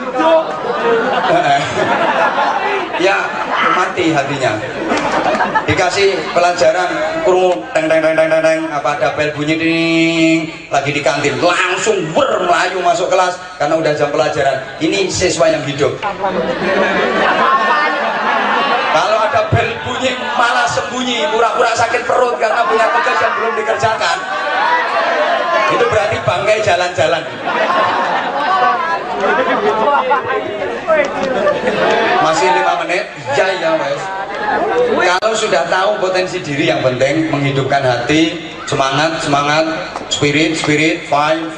A: Ya mati hatinya. Dikasih pelajaran kurung teng apa ada bel bunyi ding, lagi di kantin langsung melayu masuk kelas karena udah jam pelajaran. Ini siswa yang hidup. Kalau ada bel bunyi malah sembunyi, pura-pura sakit perut karena punya tugas yang belum dikerjakan, itu berarti bangkai jalan-jalan. Masih 5 menit? Ya wes. Kalau sudah tahu potensi diri, yang penting menghidupkan hati, semangat, spirit, fine.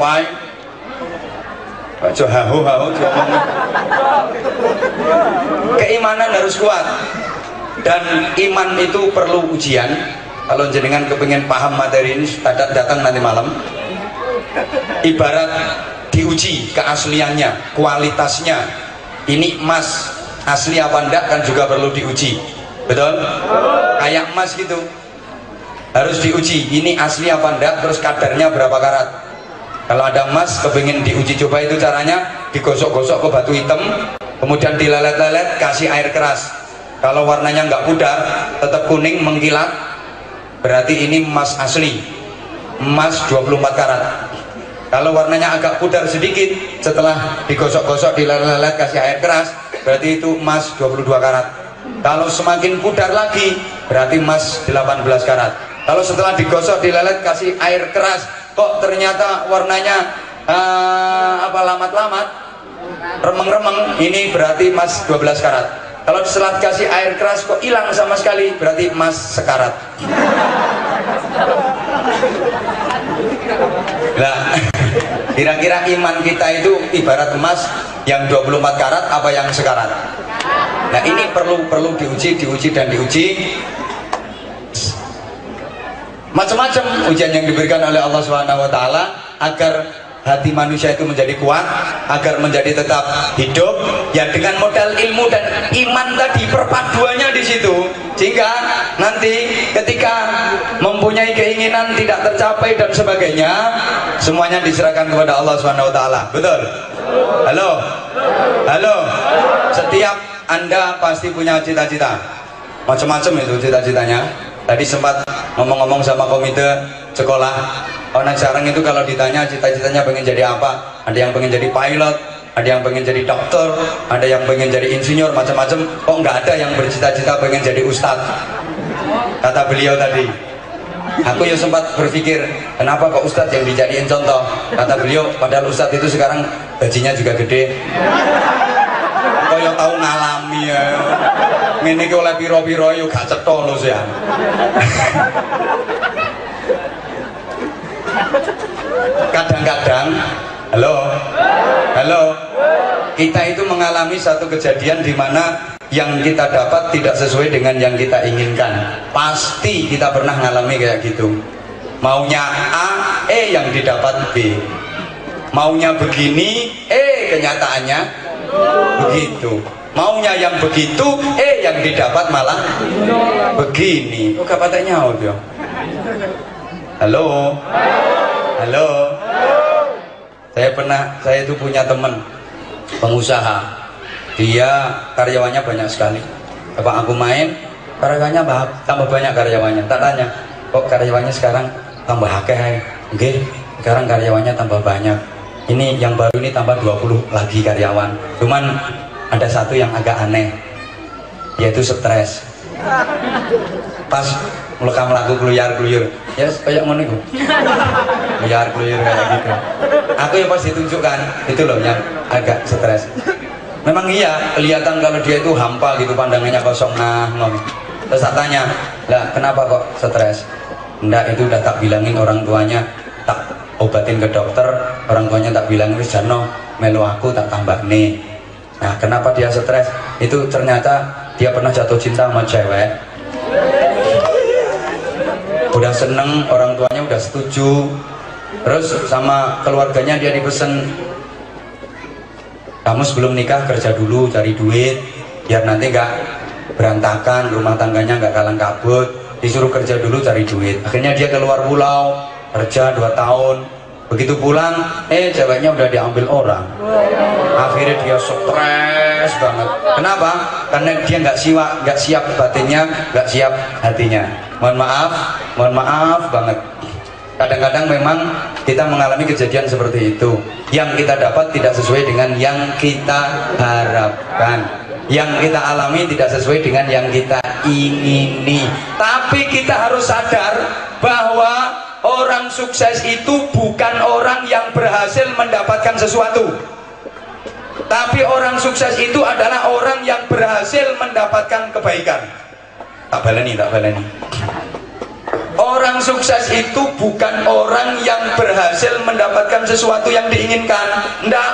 A: Keimanan harus kuat, dan iman itu perlu ujian. Kalau jenengan kepingin paham materi ini, datang nanti malam. Ibarat diuji keasliannya, kualitasnya. Ini emas asli apa enggak kan juga perlu diuji, betul? Kayak emas gitu, harus diuji. Ini asli apa enggak, terus kadarnya berapa karat. Kalau ada emas kepingin diuji coba, itu caranya digosok-gosok ke batu hitam, kemudian dilelet-lelet, kasih air keras. Kalau warnanya enggak pudar, tetap kuning mengkilat, berarti ini emas asli, emas 24 karat. Kalau warnanya agak pudar sedikit, setelah digosok-gosok, dilelet-lelet, kasih air keras, berarti itu emas 22 karat. Kalau semakin pudar lagi, berarti emas 18 karat. Kalau setelah digosok, dilelet, kasih air keras, kok ternyata warnanya lamat-lamat, remeng-remeng, ini berarti emas 12 karat. Kalau setelah kasih air keras kok hilang sama sekali, berarti emas sekarat. Nah, kira-kira iman kita itu ibarat emas yang 24 karat apa yang sekarat? Nah, ini perlu diuji dan diuji. Macam-macam ujian yang diberikan oleh Allah SWT agar hati manusia itu menjadi kuat, agar menjadi tetap hidup, ya dengan modal ilmu dan iman tadi, perpaduannya di situ, sehingga nanti ketika mempunyai keinginan tidak tercapai dan sebagainya, semuanya diserahkan kepada Allah SWT. Betul? Halo. Setiap Anda pasti punya cita-cita, macam-macam itu cita-citanya. Tadi sempat ngomong-ngomong sama komite sekolah, Anak sekarang itu kalau ditanya cita-citanya pengen jadi apa, ada yang pengen jadi pilot, ada yang pengen jadi dokter, ada yang pengen jadi insinyur, macam-macam. Kok nggak ada yang bercita-cita pengen jadi ustadz? Kata beliau tadi. Aku ya sempat berpikir, kenapa kok ustadz yang dijadiin contoh? Kata beliau, padahal ustadz itu sekarang gajinya juga gede. Kok yang tahu ngalami ya. Ini oleh piro-piro yuk gak cetha lho sih. Kadang-kadang, halo, kita itu mengalami satu kejadian di mana yang kita dapat tidak sesuai dengan yang kita inginkan. Pasti kita pernah mengalami kayak gitu. Maunya A, yang didapat B. Maunya begini, kenyataannya begitu. Maunya yang begitu, yang didapat malah begini. Kok katanya audio? Halo. Saya itu punya teman pengusaha. Dia karyawannya banyak sekali. Apa aku main, karyawannya tambah banyak karyawannya. Tak tanya, kok karyawannya sekarang tambah akeh? Oke, sekarang karyawannya tambah banyak. Ini yang baru ini tambah 20 lagi karyawan. Cuman ada satu yang agak aneh, yaitu stres. Pas melekam lagu keluyar-keluyur, ya kayak ngono iku. Keluyar-keluyur kayak gitu. Aku ya pas ditunjukkan, itu loh yang agak stres. Memang iya, kelihatan kalau dia itu hampa gitu, pandangannya kosong ngono. Terus tak tanya, lah kenapa kok stres? Enggak, itu udah tak bilangin orang tuanya, tak obatin ke dokter, orang tuanya tak bilangin wis jano melu aku tak tambah nih. Nah, kenapa dia stres? Itu ternyata dia pernah jatuh cinta sama cewek. Udah seneng, orang tuanya udah setuju. Terus sama keluarganya dia dipesen, kamu sebelum nikah kerja dulu cari duit, biar nanti nggak berantakan, rumah tangganya nggak kalang kabut. Disuruh kerja dulu cari duit. Akhirnya dia keluar pulau, kerja 2 tahun. Begitu pulang, ceweknya udah diambil orang. Akhirnya dia stres banget. Kenapa? Karena dia nggak siap batinnya, nggak siap hatinya. Mohon maaf banget. Kadang-kadang memang kita mengalami kejadian seperti itu. Yang kita dapat tidak sesuai dengan yang kita harapkan. Yang kita alami tidak sesuai dengan yang kita ingini. Tapi kita harus sadar bahwa orang sukses itu bukan orang yang berhasil mendapatkan sesuatu, tapi orang sukses itu adalah orang yang berhasil mendapatkan kebaikan. Tak baleni. Orang sukses itu bukan orang yang berhasil mendapatkan sesuatu yang diinginkan, enggak.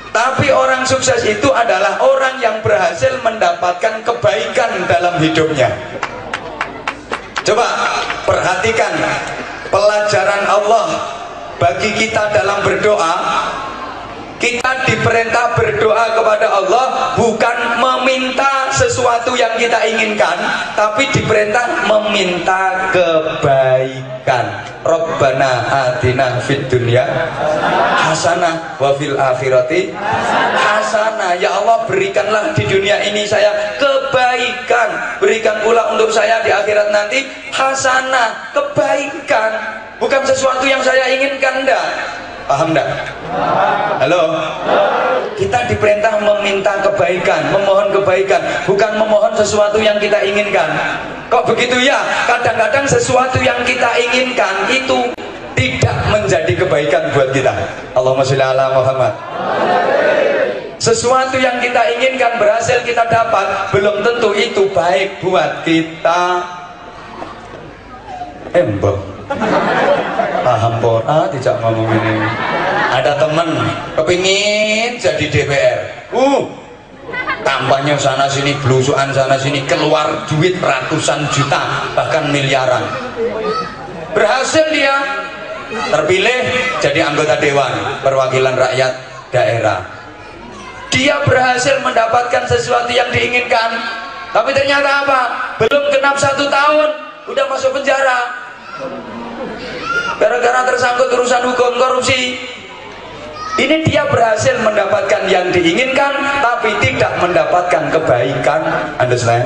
A: Tapi orang sukses itu adalah orang yang berhasil mendapatkan kebaikan dalam hidupnya. Coba perhatikan pelajaran Allah bagi kita dalam berdoa. Kita diperintah berdoa kepada Allah bukan meminta sesuatu yang kita inginkan, tapi diperintah meminta kebaikan. Rabbana atina fid dunya hasanah wa fil akhirati hasanah. Ya Allah, berikanlah di dunia ini saya kebaikan, berikan pula untuk saya di akhirat nanti hasanah, kebaikan, bukan sesuatu yang saya inginkan. Enggak, paham enggak? Halo? Kita diperintah meminta kebaikan, memohon kebaikan, bukan memohon sesuatu yang kita inginkan. Kok begitu ya? Kadang-kadang sesuatu yang kita inginkan itu tidak menjadi kebaikan buat kita. Allahumma sholli ala Muhammad. Sesuatu yang kita inginkan berhasil kita dapat, belum tentu itu baik buat kita. Mbok paham pora tidak ngomong ini. Ada temen kepingin jadi DPR, kampanye sana sini, belusuan sana sini, keluar duit ratusan juta bahkan miliaran. Berhasil dia terpilih jadi anggota dewan perwakilan rakyat daerah. Dia berhasil mendapatkan sesuatu yang diinginkan, tapi ternyata apa? Belum genap 1 tahun udah masuk penjara gara-gara tersangkut urusan hukum korupsi. Ini dia berhasil mendapatkan yang diinginkan tapi tidak mendapatkan kebaikan. Understand?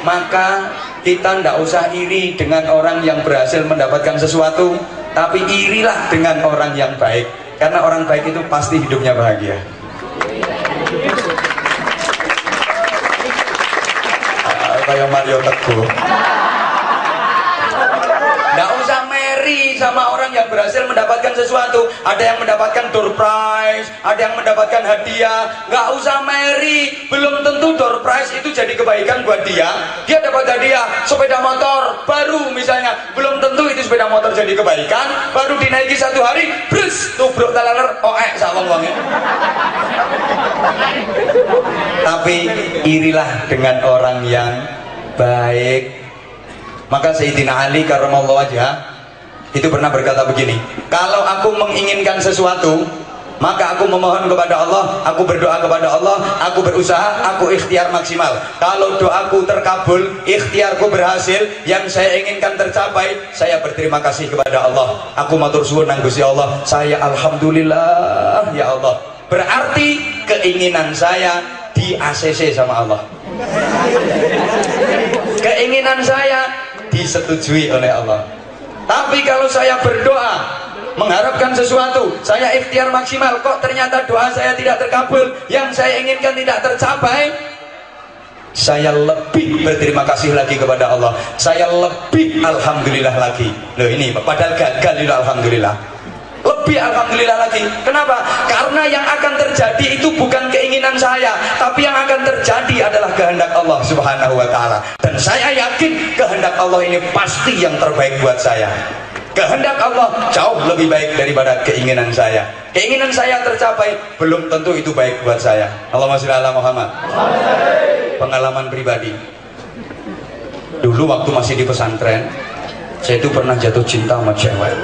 A: Maka kita ndak usah iri dengan orang yang berhasil mendapatkan sesuatu, tapi irilah dengan orang yang baik, karena orang baik itu pasti hidupnya bahagia. Kayak Mario Teguh. Nggak usah meri sama orang yang berhasil mendapatkan sesuatu. Ada yang mendapatkan door prize, ada yang mendapatkan hadiah. Nggak usah meri. Belum tentu door prize itu jadi kebaikan buat dia. Dia dapat hadiah sepeda motor baru misalnya, belum tentu itu sepeda motor jadi kebaikan. Baru dinaiki 1 hari, brus, tubruk talaler, sawang wangnya. Tapi irilah dengan orang yang baik. Maka Sayyidina Ali karramallahu wajhah itu pernah berkata begini, kalau aku menginginkan sesuatu, maka aku memohon kepada Allah, aku berdoa kepada Allah, aku berusaha, aku ikhtiar maksimal. Kalau doaku terkabul, ikhtiarku berhasil, yang saya inginkan tercapai, saya berterima kasih kepada Allah. Aku matur suwun nang Gusti Allah, saya alhamdulillah ya Allah. Berarti keinginan saya di ACC sama Allah. Keinginan saya disetujui oleh Allah. Tapi kalau saya berdoa mengharapkan sesuatu, saya ikhtiar maksimal, kok ternyata doa saya tidak terkabul, yang saya inginkan tidak tercapai, saya lebih berterima kasih lagi kepada Allah, saya lebih alhamdulillah lagi. Loh ini padahal gagal itu alhamdulillah, lebih alhamdulillah lagi. Kenapa? Karena yang akan terjadi itu bukan keinginan saya, tapi yang akan terjadi adalah kehendak Allah Subhanahu wa ta'ala. Dan saya yakin kehendak Allah ini pasti yang terbaik buat saya. Kehendak Allah jauh lebih baik daripada keinginan saya. Keinginan saya tercapai, belum tentu itu baik buat saya. Allahumma sholli ala Muhammad. Pengalaman pribadi, dulu waktu masih di pesantren, saya itu pernah jatuh cinta sama cewek.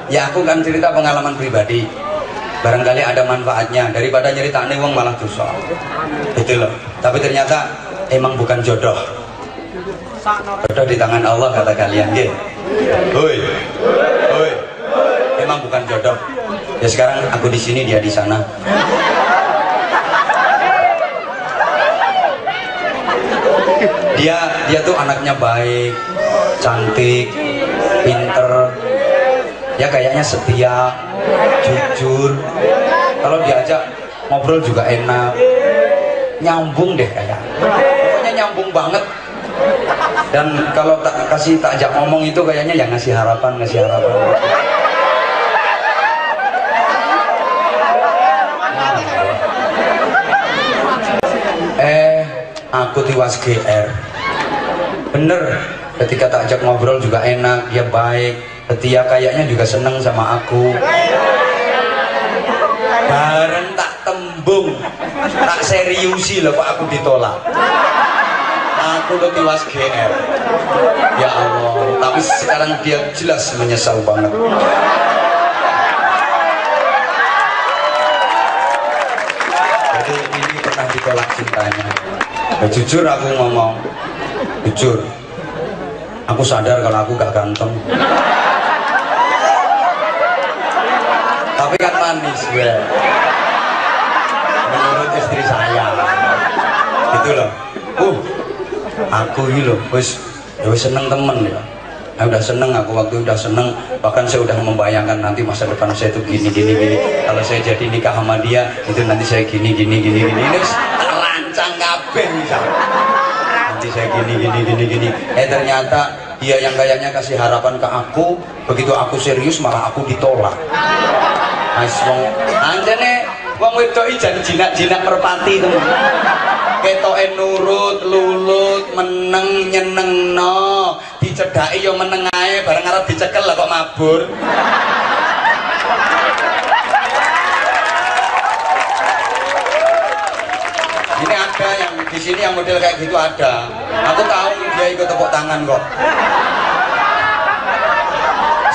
A: Ya aku kan cerita pengalaman pribadi, barangkali ada manfaatnya daripada nyeritain wong malah dosa itu loh. Tapi ternyata emang bukan jodoh. Jodoh di tangan Allah kata kalian, nggih. Hoi, hoi, emang bukan jodoh. Ya sekarang aku di sini, dia di sana. Dia tuh anaknya baik, cantik, pinter, ya kayaknya setia, jujur. Kalau diajak ngobrol juga enak, nyambung deh kayak, pokoknya nyambung banget. Dan kalau tak ajak ngomong itu kayaknya yang ngasih harapan. Aku tiwas GR. Bener, ketika tak ajak ngobrol juga enak, dia baik, setia, kayaknya juga seneng sama aku. Bareng tak tembung, tak seriusi loh kok aku ditolak. Aku tuh tiwas GR. Ya Allah, tapi sekarang dia jelas menyesal banget. Jadi ini pernah ditolak cintanya. Ya, jujur aku ngomong, jujur, aku sadar kalau aku gak ganteng, tapi kan manis gue, menurut istri saya, gitu loh. Aku ini loh, wis seneng temen ya. Udah seneng aku, waktu udah seneng, bahkan saya udah membayangkan nanti masa depan saya tuh gini. Kalau saya jadi nikah sama dia, itu nanti saya gini. Ini terancang kabeh misalnya. Nanti saya gini. Ternyata dia yang kayaknya kasih harapan ke aku, begitu aku serius malah aku ditolak. Ais wong anjene wong wedok jan jinak merpati temen. Ketoke nurut, lulut, meneng, nyenengno, dicedhaki yo meneng ae, bareng arep dicekel lah kok mabur. Ini ada yang di sini yang model kayak gitu ada. Aku tahu dia ikut tepuk tangan kok.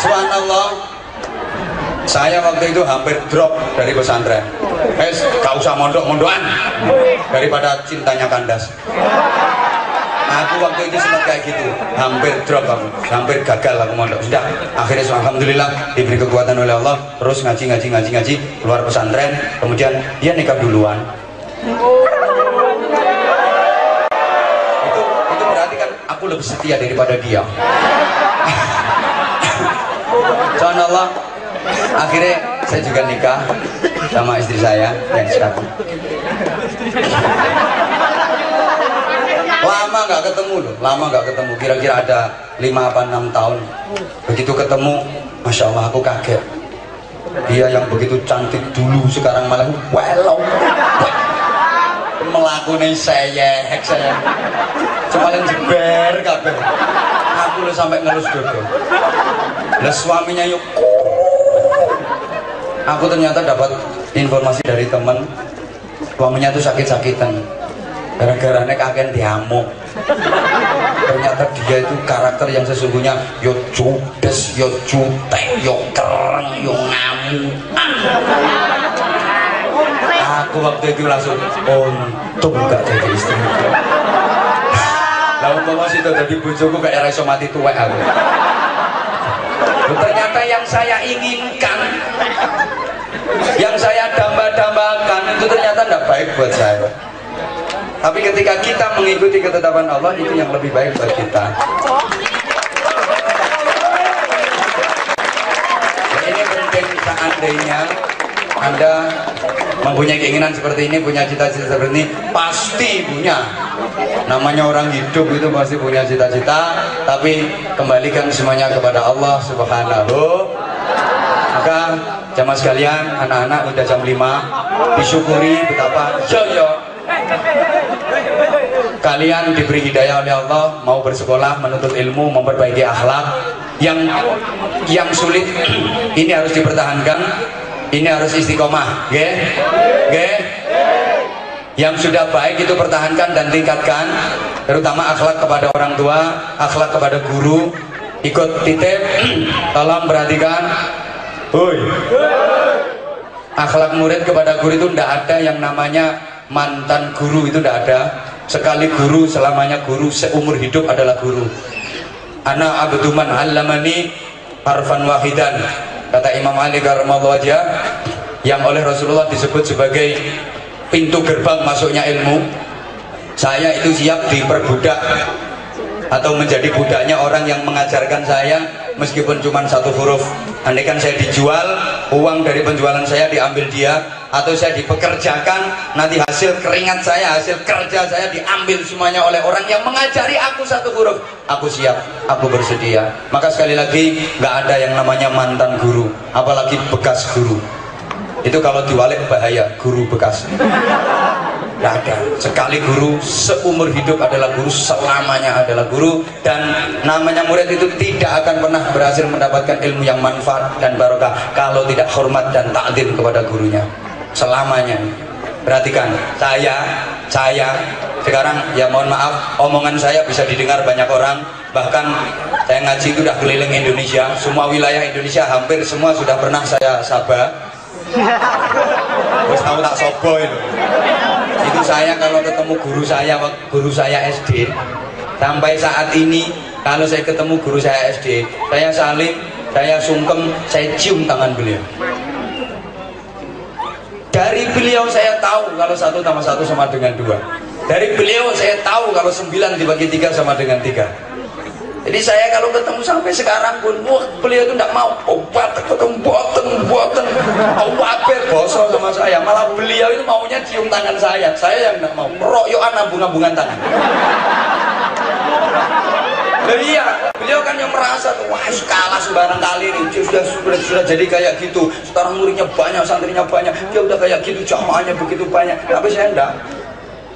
A: Subhanallah. Saya waktu itu hampir drop dari pesantren. Gak usah mondok-mondokan daripada cintanya kandas. Aku waktu itu sempat kayak gitu, hampir drop aku, hampir gagal aku mondok. Sudah, akhirnya alhamdulillah diberi kekuatan oleh Allah, terus ngaji, keluar pesantren, kemudian dia nikah duluan. Itu berarti kan aku lebih setia daripada dia. Subhanallah, akhirnya saya juga nikah sama istri saya yang sekarang. Lama nggak ketemu, kira-kira ada 5 apa 6 tahun. Begitu ketemu, Masya Allah aku kaget. Dia yang begitu cantik dulu sekarang malah welong, melakukan saya semakin jeber kabeh. Aku lu sampai ngelus dodo. Lah suaminya yuk. Aku ternyata dapat informasi dari teman, suaminya tuh sakit-sakitan gara-gara kaken diamuk. Ternyata dia itu karakter yang sesungguhnya yo judes, yo jutek, yo kereng, yo ngamuk. Aku waktu itu langsung untung gak jadi istri. Lah umpama situ dadi bojoku kayak iso mati tuwek aku. Ternyata yang saya inginkan, yang saya damba-dambakan itu ternyata tidak baik buat saya. Tapi ketika kita mengikuti ketetapan Allah, itu yang lebih baik buat kita. Dan ini penting, seandainya Anda mempunyai keinginan seperti ini, punya cita-cita seperti ini, pasti punya. Namanya orang hidup itu pasti punya cita-cita, tapi kembalikan semuanya kepada Allah Subhanahu. Maka jamaah sekalian, anak-anak udah jam 5, disyukuri betapa kalian diberi hidayah oleh Allah, mau bersekolah, menuntut ilmu, memperbaiki akhlak. Yang sulit ini harus dipertahankan, ini harus istiqomah, yang sudah baik itu pertahankan dan tingkatkan, terutama akhlak kepada orang tua, akhlak kepada guru. Ikut titip, tolong perhatikan. Akhlak murid kepada guru itu tidak ada yang namanya mantan guru, itu tidak ada. Sekali guru selamanya guru, seumur hidup adalah guru. Ana abduman allamani harfan wahidan, kata Imam Ali karramallahu wajhah, yang oleh Rasulullah disebut sebagai pintu gerbang masuknya ilmu. Saya itu siap diperbudak atau menjadi budaknya orang yang mengajarkan saya, meskipun cuma 1 huruf. Andaikan saya dijual, uang dari penjualan saya diambil dia, atau saya dipekerjakan, nanti hasil keringat saya, hasil kerja saya diambil semuanya oleh orang yang mengajari aku 1 huruf, aku siap, aku bersedia. Maka sekali lagi, nggak ada yang namanya mantan guru, apalagi bekas guru. Itu kalau diwalik bahaya, guru bekas. Nggak ada. Sekali guru, seumur hidup adalah guru, selamanya adalah guru. Dan namanya murid itu tidak akan pernah berhasil mendapatkan ilmu yang manfaat dan barokah kalau tidak hormat dan takdim kepada gurunya selamanya. Perhatikan, saya sekarang, ya mohon maaf, omongan saya bisa didengar banyak orang. Bahkan saya ngaji itu udah keliling Indonesia, semua wilayah Indonesia hampir semua sudah pernah saya sabah. Terus tahu tak sobo itu saya kalau ketemu guru saya SD sampai saat ini, kalau saya ketemu guru saya SD, saya salim, saya sungkem, saya cium tangan beliau. Dari beliau saya tahu kalau 1 tambah 1 sama dengan 2. Dari beliau saya tahu kalau 9 dibagi 3 sama dengan 3. Jadi saya kalau ketemu sampai sekarang pun, wah beliau itu tidak mau obat, ketemu boten, awapir bosok sama saya. Malah beliau itu maunya cium tangan saya yang tidak mau. Royokan ambung-ambungan tangan. Iya, beliau kan yang merasa tuh, wah kalah sembarang kali nih, dia sudah jadi kayak gitu. Sekarang muridnya banyak, santrinya banyak, dia udah kayak gitu, jamaahnya begitu banyak. Tapi saya enggak.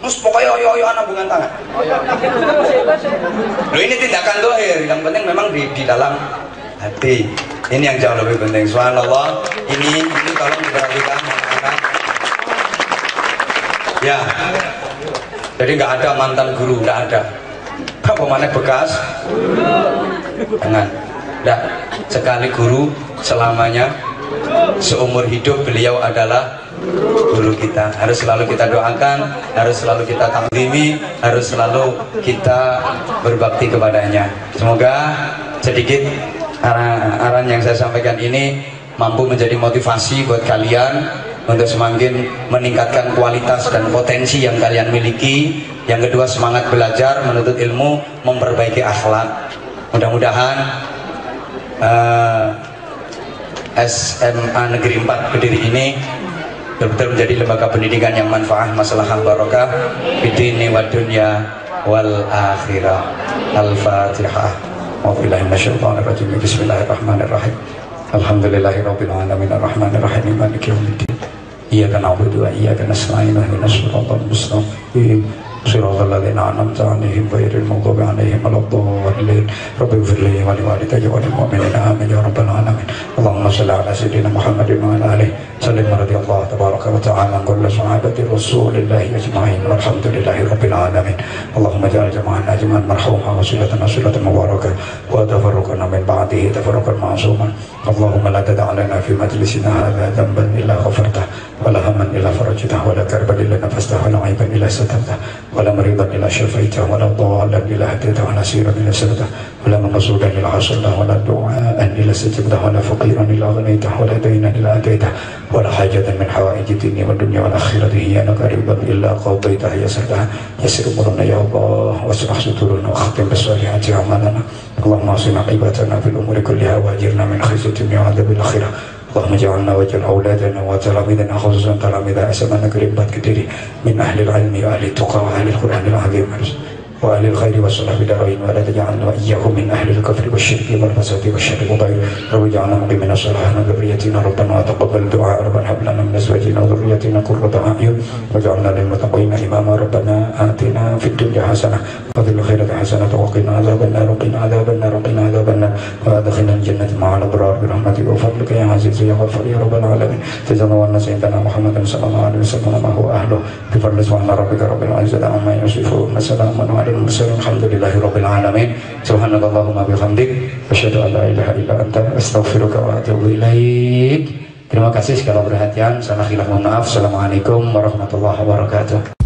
A: Terus pokoknya oyo-oyoan ambungan tangan. Loh, ini tindakan dohir, yang penting memang di dalam hati. Ini yang jauh lebih penting. Subhanallah. Ini tolong diperhatikan anak-anak. Ya. Jadi nggak ada mantan guru, nggak ada. Apa mana bekas? Jangan. Nggak. Sekali guru selamanya, seumur hidup beliau adalah guru kita. Harus selalu kita doakan, harus selalu kita takdimi, harus selalu kita berbakti kepadanya. Semoga sedikit arahan yang saya sampaikan ini mampu menjadi motivasi buat kalian untuk semakin meningkatkan kualitas dan potensi yang kalian miliki. Yang kedua, semangat belajar, menuntut ilmu, memperbaiki akhlak. Mudah-mudahan SMA Negeri 4 Kediri ini betul-betul menjadi lembaga pendidikan yang manfaat, masalah barokah bidini wa dunya wal akhirah. Al-Fatihah. Wabillahi minasyaitonir rajim. Bismillahirrahmanirrahim. Alhamdulillahirabbil alamin arrahmanir rahim maliki yaumiddin. Iyyaka na'budu wa iyyaka nasta'in ihdinas siratal mustaqim siratal ladzina an'amta 'alaihim ghairil maghdubi 'alaihim waladdallin. Rabbi ighfir li wa liwalidayya wa lil mu'minina amin ya rabbal alamin. Allahumma shalli 'ala sayyidina Muhammadin wa 'ala alihi sallim radhiyallahu tabaraka wa ta'ala an kulli sahabati rasulillahi ajma'in walhamdulillahi rabbil alamin. Allahumma ja'al jama'ana jama'an marhuma wa sulatana sulatan mubarakah wa tafarruqana min ba'dihi tafarruqan ma'suman. Allahumma la tada' lana fi majlisina hadha dhanban illa ghafartah wa la hamman illa farajtah wa la karban illa nafastah wa la 'aiban illa satartah wa la maridan illa syafaitah wa la dhallan illa hadaytah wa la siran illa salatah wa la maqsudan illa hasaltah wa la du'aan illa sajabtah wa la faqiran illa ghanaitah wa la daynan illa ataitah wa la hajatan min hawaiji dunya wa dunya wal akhirati hiya laka ridan illa qadaitah ya sartah yassir umurana ya Allah wa ashrah sudurana wa khatim bisolihati amalana. Allahumma asina ibatana fil umuri kulliha wa ajirna min khizyi dunya wa adzabil akhirah. Allahumma ja'alna wa ja'al auladana wa talamidana khususan talamida SMA Negeri 4 Kediri min ahli ilmi wa ahli tuqa wa ahli al-Qur'anil azim wa ahli al-khairi wa salah bidarain wa la taj'alna wa iyyahum min ahli al-kufri wa syirki wal fasadi wa syarri wa bayn. Rabbi ja'alna muqimina salihina dzurriyyatina rabbana wa taqabbal du'a rabbana hab lana min azwajina wa dhurriyyatina qurrata a'yun waj'alna lil muttaqina imama rabbana atina fid dunya hasanah wa fil akhirati hasanah wa qina adzabannar qina adzabannar wa adkhilna al-jannata ma'al abrar bi rahmatika wa fadlika ya aziz ya ghafur ya rabbal alamin. Jazakallahu sayyidina Muhammadan sallallahu alaihi wasallam wa ahlihi bi fadli subhana rabbika rabbil izzati amma yasifun wa salamun ala alhamdulillahirabbil alamin. Subhanallahumma bihamdik asyhadu an la ilaha illa anta astaghfiruka wa atubu ilaik. Terima kasih segala perhatian. Salah khilaf mohon maaf. Assalamualaikum warahmatullahi wabarakatuh.